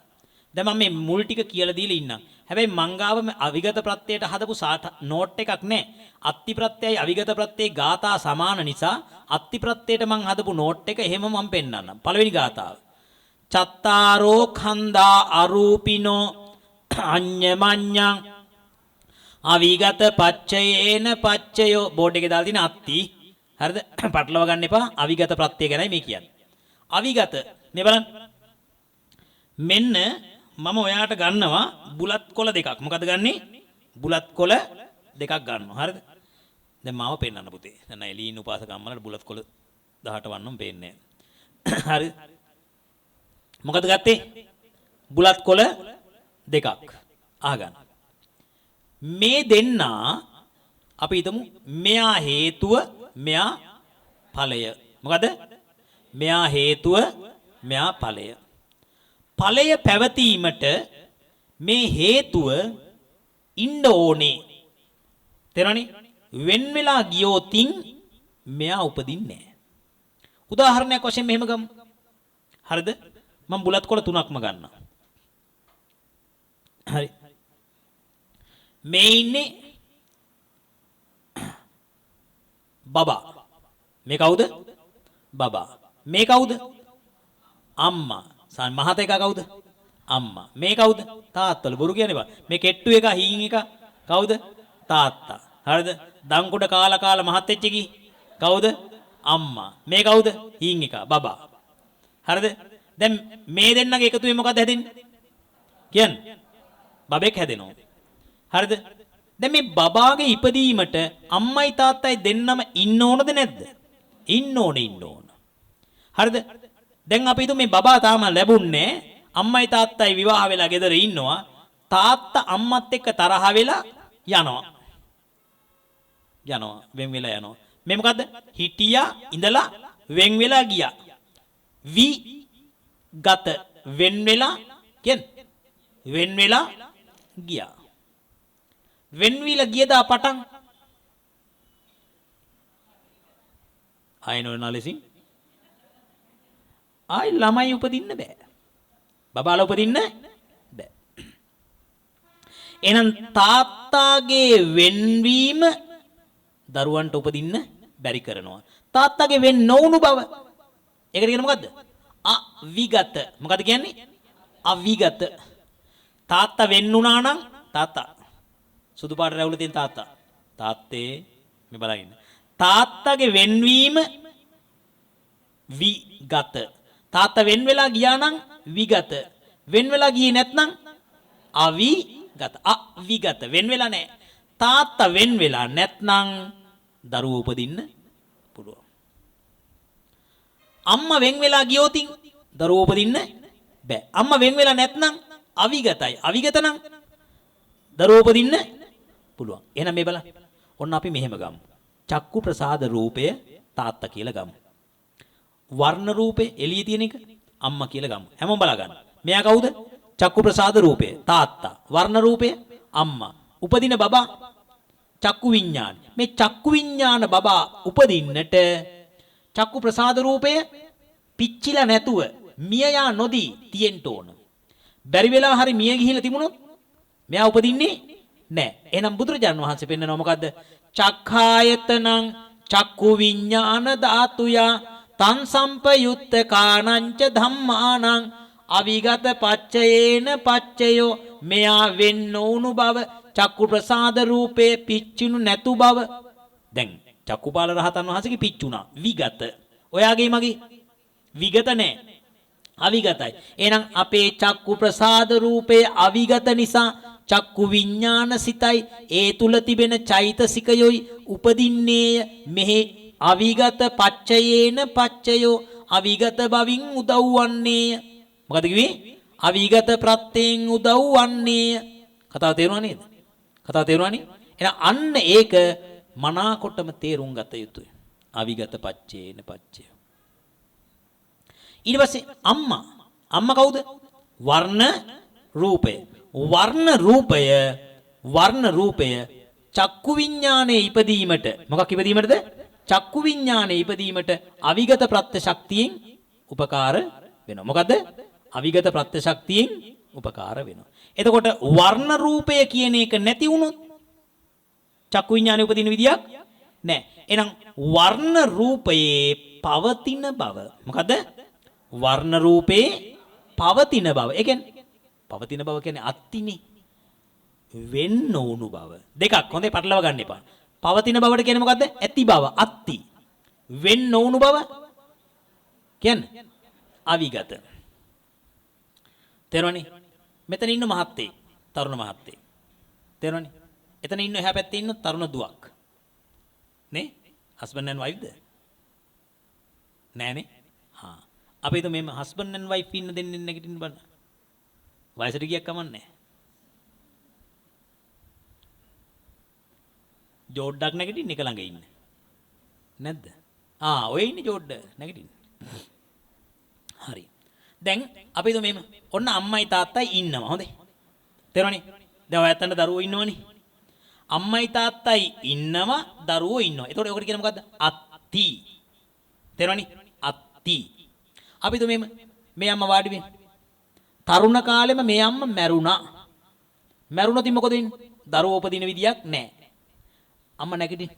දැන් මම මේ මුල් ටික කියලා දීලා ඉන්නම්. හැබැයි මංගාව අවිගත ප්‍රත්‍යයට හදපු නෝට් එකක් නැහැ. අත්ති ප්‍රත්‍යයයි අවිගත ප්‍රත්‍යයයි ගාථා සමාන නිසා අත්ති ප්‍රත්‍යයට මං හදපු නෝට් එක එහෙම මම පෙන්නන්නම්. පළවෙනි ගාථාව. චත්තාරෝ khanda අරූපිනෝ අඤ්ඤමඤ්ඤං අවිගත පච්චයේන පච්චයෝ. බෝඩ් එකේ දාලා තියෙන අත්ති. හරිද? පටලවා ගන්න එපා. අවිගත ප්‍රත්‍ය ගැනයි මේ කියන්නේ. අවිගත මේ බලන්න. මෙන්න මම ඔයාට ගන්නවා බුලත් කොළ දෙකක්. මොකද ගන්නෙ? බුලත් කොළ දෙකක් ගන්නවා. හරිද? දැන් මාව පෙන්නන්න පුතේ. දැන් එලීන් උපාසක අම්මලාට බුලත් කොළ 18 වන්නම් පේන්නේ නැහැ. හරි. මොකද ගත්තේ? බුලත් කොළ දෙකක්. අහගන්න. මේ දෙන්නා අපි හිතමු මෙයා හේතුව මෙයා ඵලය. මොකද? මෙයා හේතුව මෙයා ඵලය. ඵලය පැවතීමට මේ හේතුව ඉන්න ඕනේ. තේරෙනවනේ? වෙන් වෙලා ගියොතින් මෙයා උපදින්නේ නැහැ. උදාහරණයක් වශයෙන් මෙහෙම ගමු. හරිද? මම බුලත් කොළ තුනක්ම ගන්නවා. හරි. මේ ඉන්නේ බබා. මේ කවුද? බබා. මේ කවුද? අම්මා. මහත එක කවුද? අම්මා. මේ කවුද? තාත්තල. බොරු කියන්නේ බා. මේ කෙට්ටු එක හීන් එක කවුද? තාත්තා. හරිද? දංකොඩ කාලා කාලා මහත් වෙච්ච කි කවුද? අම්මා. මේ කවුද? හීන් එක බබා. හරිද? දැන් මේ දෙන්නගේ එකතුවේ මොකද හැදෙන්නේ? කියන්න. බබෙක් හැදෙනවා. හරිද? දැන් මේ බබාගේ ඉපදීමට අම්මයි තාත්තයි දෙන්නම ඉන්න ඕනද නැද්ද? ඉන්න ඕන. හරිද? දැන් අපි හිතමු මේ බබා තාම ලැබුන්නේ අම්මයි තාත්තයි විවාහ වෙලා ගෙදර ඉන්නවා. තාත්තා අම්මත් එක්ක තරහ වෙලා යනවා. වෙන් වෙලා යනවා. මේ මොකද්ද? හිටියා ඉඳලා වෙන් වෙලා ගියා. ගත වෙන් වෙලා කියන්නේ වෙන් වෙලා ගියා. වෙන් විලා ගියදා පටන් ආයනෝ නැලසින් ආයි ළමයි උපදින්න බෑ. බබාලා උපදින්න බෑ. එහෙනම් තාත්තාගේ වෙන්වීම දරුවන්ට උපදින්න බැරි කරනවා. තාත්තාගේ වෙන් නොවුණු බව. ඒකට කියන්නේ මොකද්ද? අවිගත. මොකද කියන්නේ? අවිගත. තාත්තා වෙන් වුණා නම් තාත්තා සුදු පාට රැවුල තියෙන තාත්තා. තාත්තේ මේ බලන්න. තාත්තගේ වෙන්වීම විගත. තාත්තා වෙන් වෙලා ගියා නම් විගත. වෙන් වෙලා ගියේ නැත්නම් අවිගත. අවිගත වෙන් වෙලා නැහැ. තාත්තා වෙන් වෙලා නැත්නම් දරුවෝ උපදින්න පුළුවන්. අම්මා වෙන් වෙලා ගියොතින් දරුවෝ උපදින්න බෑ. අම්මා වෙන් වෙලා නැත්නම් අවිගතයි. අවිගත නම් දරුවෝ උපදින්න පුළුවන්. එහෙනම් මේ බලන්න. ඔන්න අපි මෙහෙම ගමු. චක්කු ප්‍රසාද රූපය තාත්තා කියලා ගමු. වර්ණ රූපේ එළියේ තියෙන එක අම්මා කියලා ගමු. හැමෝම බලා ගන්න. මෙයා කවුද? චක්කු ප්‍රසාද රූපය තාත්තා. වර්ණ රූපය අම්මා. උපදින බබා චක්කු විඥාන. මේ චක්කු විඥාන බබා උපදින්නට චක්කු ප්‍රසාද රූපය පිච්චිලා නැතුව මිය යා නොදී තියෙන්න ඕන. බැරි වෙලා හරි මිය ගිහිල්ලා තිබුණොත් මෙයා උපදින්නේ නැහැ. එහෙනම් බුදුරජාණන් වහන්සේ පෙන්නනවා මොකද්ද? චක්ඛායතනං චක්කු විඥාන ධාතුයා තං සම්පයුත්ත කාණංච ධම්මානං අවිගත පච්චයේන පච්චයෝ මෙයා වෙන් නොවුණු බව චක්කු ප්‍රසාද රූපේ පිච්චුණු නැතු බව. දැන් චක්කුපාල රහතන් වහන්සේගේ පිච්චුණා විගත. ඔයාගේ මගේ විගත නැහැ. අවිගතයි. එහෙනම් අපේ චක්කු ප්‍රසාද රූපේ අවිගත නිසා චක්කු විඥාන සිතයි ඒ තුල තිබෙන චෛතසිකයොයි උපදින්නේය මෙහි අවිගත පච්චයේන පච්චයෝ අවිගත බවින් උදව්වන්නේය. මොකද කිව්වේ? අවිගත ප්‍රත්‍යයෙන් උදව්වන්නේය. කතාව තේරුණා නේද? කතාව තේරුණානේ? එහෙනම් අන්න ඒක මනාකොටම තේරුම් ගත යුතුයි. අවිගත පච්චේන පච්චය. ඊට පස්සේ අම්මා කවුද? වර්ණ රූපය. වර්ණ රූපය චක්කු විඥානයේ ඉපදීමට මොකක් ඉපදීමටද? චක්කු විඥානයේ ඉපදීමට අවිගත ප්‍රත්‍ය ශක්තියෙන් උපකාර වෙනවා. මොකද්ද? අවිගත ප්‍රත්‍ය ශක්තියෙන් උපකාර වෙනවා. එතකොට වර්ණ රූපය කියන එක නැති වුණොත් චක්කු විඥානයේ උපදින විදියක් නැහැ. එහෙනම් වර්ණ රූපයේ පවතින බව මොකද්ද? වර්ණ රූපේ පවතින බව. ඒ කියන්නේ පවතින බව කියන්නේ අත්තිනේ. වෙන් නොවුණු බව. දෙකක් හොඳේ පටලව ගන්න එපා. පවතින බවට කියන්නේ මොකද්ද? ඇති බව අත්ති. වෙන් නොවුණු බව කියන්නේ අවිගත. තේරුණානේ? මෙතන ඉන්න මහත්තයෙක්, තරුණ මහත්තයෙක්. තේරුණානේ? එතන ඉන්න එහා පැත්තේ ඉන්න තරුණ දුවක්. නේ? හස්බන්ඩ් ඇන්ඩ් වයිෆ්ද? නෑනේ. හා. අපි හිතමු මේ හස්බන්ඩ් ඇන්ඩ් වයිෆ් ඉන්න දෙන්නේ නැගිටින්න බලන්න. වයසට ගියක් කමන්නේ. ජෝඩ්ඩක් නැගිටින්න එක ළඟ ඉන්න. නැද්ද? ඔය ඉන්නේ ජෝඩ්ඩ නැගිටින්න. හරි. දැන් අපි හිතමු මේම ඔන්න අම්මයි තාත්තයි ඉන්නවා. හොඳේ. තේරුණානේ? දැන් ඔයත්තන්ට දරුවෝ ඉන්නවනේ. අම්මයි තාත්තයි ඉන්නවා දරුවෝ ඉන්නවා. එතකොට ඔකට කියන්නේ මොකද්ද? අත්ති. තේරුණානේ? අත්ති. අපි හිතමු මේ අම්මා වාඩි වෙන්න. තරුණ කාලෙම මේ අම්මා මැරුණා. මැරුණොත් මොකද වෙන්නේ? දරුවෝ උපදින විදියක් නැහැ. අම්මා නැගිටින්.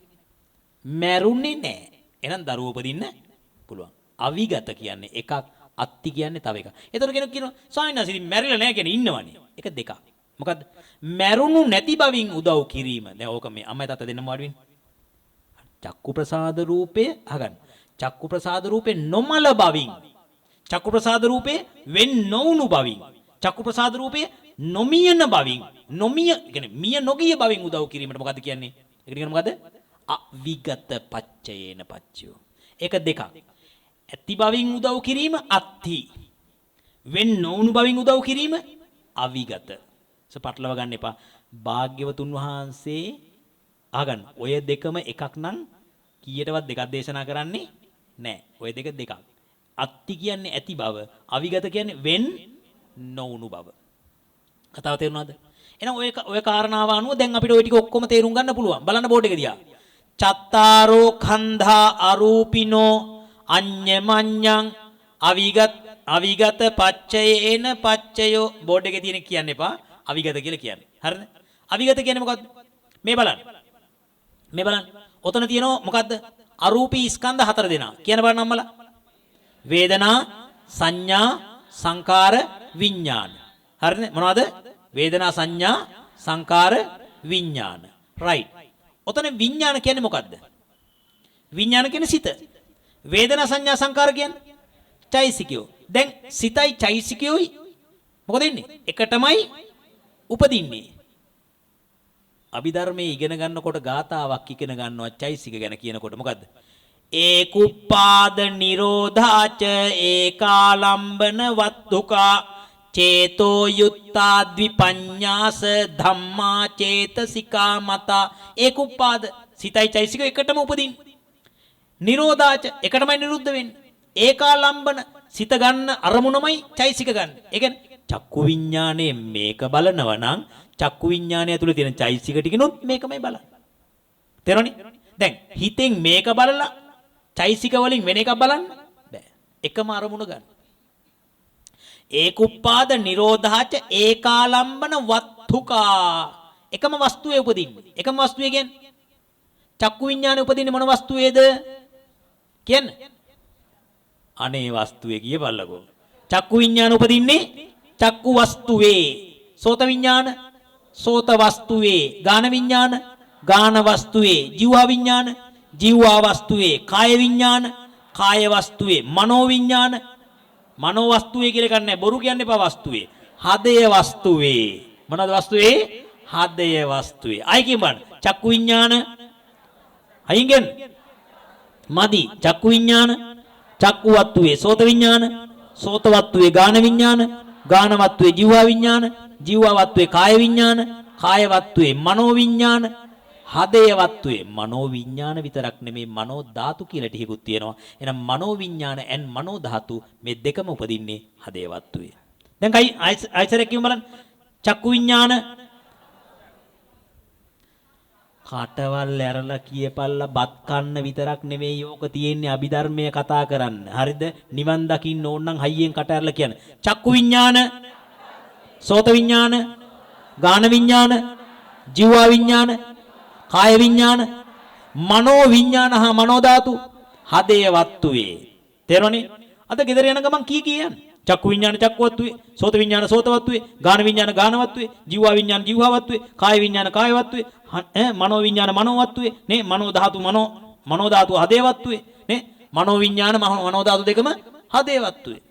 මැරුණේ නැහැ. එහෙනම් දරුවෝ උපදින්න පුළුවන්. අවිගත කියන්නේ එකක්, අත්ති කියන්නේ තව එකක්. ඒතර කෙනෙක් කියනවා ස්වාමීන් වහන්සේ ඉතින් මැරිලා නැහැ කියන්නේ ඉන්නවනේ. එක දෙකක්. මොකද්ද? මැරුණු නැති බවින් උදව් කිරීම. දැන් ඕක මේ අම්මයි තාත්තා දෙන්නම වාඩි වෙන්නේ. චක්කු ප්‍රසාද රූපේ අහගන්න. චක්කු ප්‍රසාද රූපේ නොමල බවින්. චක්කු ප්‍රසාද රූපේ වෙන් නොවුණු බවින්. චක්කු ප්‍රසාද රූපේ නොමියන බවින්. කියන්නේ මිය නොගිය බවින් උදව් කිරීමට මොකද්ද කියන්නේ? ඒකට කියන්නේ මොකද්ද? අවිගත පච්චයේන පච්චයෝ. ඒක දෙකක්. ඇති බවින් උදව් කිරීම අත්ති. වෙන් නොවුණු බවින් උදව් කිරීම අවිගත. පටලව ගන්න එපා. භාග්‍යවතුන් වහන්සේ අහගන්න. ඔය දෙකම එකක් නම් කීයටවත් දෙකක් දේශනා කරන්නේ නැහැ. ඔය දෙක. අත්ති කියන්නේ ඇති බව, අවිගත කියන්නේ වෙන් නොවුණු බව. කතාව තේරුණාද? එහෙනම් ඔය කාරණාව අනුව දැන් අපිට ওই ටික ඔක්කොම තේරුම් ගන්න පුළුවන්. බලන්න බෝඩ් එක දිහා. චත්තාරෝ කන්ධා අරූපිනෝ අඤ්ඤමඤ්ඤං අවිගත පච්චයේන පච්චයෝ. බෝඩ් එකේ තියෙන කියන්න එපා. අවිගත කියලා කියන්නේ. හරිද? අවිගත කියන්නේ මොකද්ද? මේ බලන්න. ඔතන තියෙනවා මොකද්ද? අරූපී ස්කන්ධ 4 දෙනා. කියන බලන්න අම්මලා. වේදනා, සංඥා, සංකාර, විඥාන. හරිනේ? මොනවද? වේදනා, සංඥා, සංකාර, විඥාන. රයිට්. ඔතන විඥාන කියන්නේ මොකද්ද? විඥාන කියන්නේ සිත. වේදනා සංඥා සංකාර කියන්නේ චෛසිකයෝ. දැන් සිතයි චෛසිකයෝයි මොකද වෙන්නේ? එකටමයි උපදින්නේ. අභිධර්මයේ ඉගෙන ගන්නකොට ගාතාවක් ඉගෙන ගන්නවා චෛසික ගැන කියනකොට මොකද්ද? ඒකුප්පාද නිරෝධාච ඒකාලම්බන වත්තුකා චේතෝ යුත්තා ද්විපඤ්ඤාස ධම්මා චේතසිකා මතා. ඒකුප්පාද සිතයි චෛසික එකටම උපදින්නේ. නිරෝධාච එකටමයි නිරුද්ධ වෙන්නේ. ඒකාලම්බන සිත ගන්න අරමුණමයි චෛසික ගන්න. ඒ කියන්නේ චක්කු විඥානයේ මේක බලනවා නම් චක්කු විඥානය ඇතුලේ තියෙන චෛසික ටිකනොත් මේකමයි බලන්නේ. තේරෙනවනේ? දැන් හිතෙන් මේක බලලා චෛසික වලින් වෙන එකක් බලන්න බෑ. එකම අරමුණ ගන්න. ඒකුප්පාද නිරෝධාච ඒකාලම්බන වත්තුකා. එකම වස්තුවේ උපදින්නේ. එකම වස්තුවේ කියන්නේ චක්කු විඥානේ උපදින්නේ මොන වස්තුවේද? කියන්නේ අනේ වස්තුවේ කිය බලලකෝ. චක්කු විඥාන උපදින්නේ චක්කු වස්තුවේ. සෝත විඥාන සෝත වස්තුවේ. ගාන විඥාන ගාන වස්තුවේ. ජීවා විඥාන ජීවා වස්තුවේ. කාය විඥාන කාය වස්තුවේ. මනෝ විඥාන මනෝ වස්තුවේ කියලා කන්නේ බොරු කියන්නේ පා වස්තුවේ. හදය වස්තුවේ. මොනවාද වස්තුවේ? හදය වස්තුවේ. අය කියපන් චක්කු විඥාන අයින්ගෙන් මදි. චක්කු විඥාන චක්කු වස්තුවේ. සෝත විඥාන සෝත වස්තුවේ. ගාන විඥාන ගාන වස්තුවේ. ජීවා විඥාන ජීවා වස්තුවේ. කාය විඥාන කාය වස්තුවේ. මනෝ විඥාන හදය වස්තුවේ. මනෝ විඥාන විතරක් නෙමේ මනෝ ධාතු කියලා ටිකකුත් තියෙනවා. එහෙනම් මනෝ විඥාන and මනෝ ධාතු මේ දෙකම උපදින්නේ හදය වස්තුවේ. දැන් කයි ආයතරයක් කියමු බලන්න. චක්කු විඥාන කාටවල් ඇරලා කියපල්ලා බත් කන්න විතරක් නෙමෙයි යෝක තියෙන්නේ අභිධර්මයේ කතා කරන්න. හරිද? නිවන් දකින්න ඕන නම් හයියෙන් කට ඇරලා කියන්න. චක්කු විඥාන, සෝත විඥාන, ගාන විඥාන, ජීවා විඥාන, කාය විඥාන, මනෝ විඥාන හා මනෝ ධාතු හදේ වත්තුවේ. තේරෙනවනේ? අද ගෙදර යන ගමන් කී කියන්නේ? චක්කු විඥාන චක්කු වත්තුවේ, සෝත විඥාන සෝත වත්තුවේ, ගාන විඥාන ගාන වත්තුවේ, ජීවා විඥාන ජීවා වත්තුවේ, කාය විඥාන කාය වත්තුවේ, මනෝ විඥාන මනෝ වත්තුවේ, නේ මනෝ ධාතු මනෝ ධාතු හදේ වත්තුවේ, නේ මනෝ විඥාන මනෝ ධාතු දෙකම හදේ වත්තුවේ.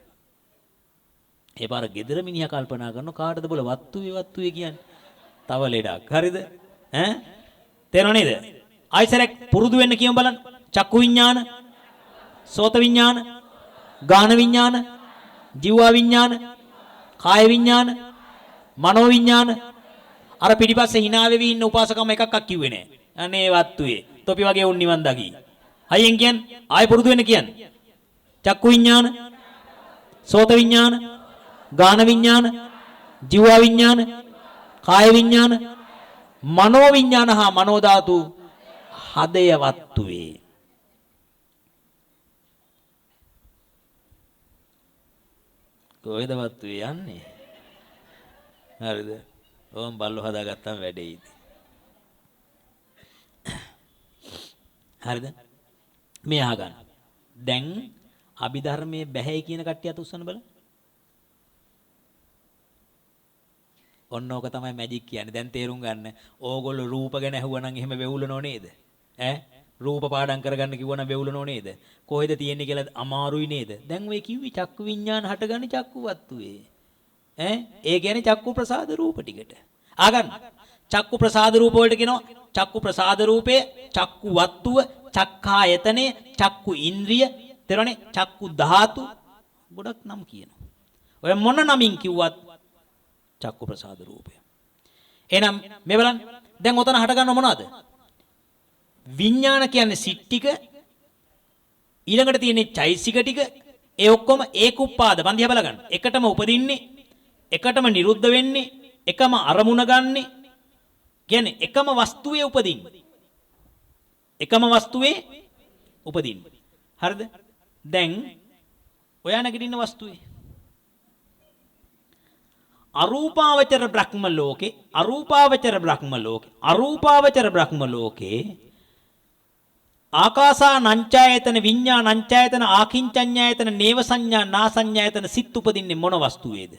ඒ පාර ගෙදර මිනිහා කල්පනා කරන කාටද බල වත්තුවේ කියන්නේ? තව ලෙඩක්. හරිද? තේරෙනව නේද? ආයිසරක් පුරුදු වෙන්න කියමු බලන්න. චක්කු විඥාන, සෝත විඥාන, ගාන විඥාන, ජීවා විඥාන, කාය විඥාන, මනෝ විඥාන. අර පිටිපස්සේ hina වෙවි ඉන්න උපාසකම එකක් කිව්වේ නෑ. අනේ වත්තුවේ. තොපි වගේ උන් නිවන් දකි. හයියෙන් කියන්නේ ආයි පුරුදු වෙන්න කියන්නේ. චක්කු විඥාන, සෝත විඥාන, ගාන විඥාන, ජීවා විඥාන, කාය විඥාන, මනෝ විඥාන හා මනෝ ධාතු හදය වත්තුවේ. කොහෙද වත්තුවේ යන්නේ? හරිද? ඕම් බල්ලෝ හදාගත්තම වැඩේ ඉති. හරිද? මේ අහගන්න. දැන් අභිධර්මයේ බැහැයි කියන කට්ටිය අත උස්සන්න බලන්න. ඔන්න ඕක තමයි මැජික් කියන්නේ. දැන් තේරුම් ගන්න. ඕගොල්ලෝ රූප ගැන ඇහුවනම් එහෙම වෙවුලනෝ නේද? රූප පාඩම් කරගන්න කිව්වනම් වෙවුලනෝ නේද? කොහෙද තියෙන්නේ කියලා අමාරුයි නේද? දැන් ඔය කිව්වි චක්කු විඥාන හටගන්නේ චක්කු වත්තුවේ. ඒ කියන්නේ චක්කු ප්‍රසාද රූප ටිකට. ආගන්න. චක්කු ප්‍රසාද රූප වලට කියනවා චක්කු ප්‍රසාද රූපේ, චක්කු වත්තුව, චක්ඛායතනේ, චක්කු ඉන්ද්‍රිය, තේරෙන්නේ? චක්කු ධාතු ගොඩක් නම් කියනවා. ඔය මොන නමින් කිව්වත් චක්කු ප්‍රසාද රූපය. එහෙනම් මේ බලන්න. දැන් ඔතන හට ගන්නව මොනවද? විඥාන කියන්නේ සිත් ටික, ඊළඟට තියෙන්නේ චෛසික ටික. ඒ ඔක්කොම ඒකුප්පාද බන්දියා බලගන්න. එකටම උපදින්නේ, එකටම නිරුද්ධ වෙන්නේ, එකම අරමුණ ගන්නෙ. කියන්නේ එකම වස්තුවේ උපදින්නේ. එකම වස්තුවේ උපදින්නේ. හරිද? දැන් ඔයා නැගිටින්න වස්තුවේ අරූපාවචර බ්‍රහ්ම ලෝකේ, අරූපාවචර බ්‍රහ්ම ලෝකේ, අරූපාවචර බ්‍රහ්ම ලෝකේ ආකාසා නංචායතන විඤ්ඤාණංචායතන ආකින්චඤ්ඤායතන නේව සංඥා නා සංඥායතන සිත් උපදින්නේ මොන වස්තුවේද?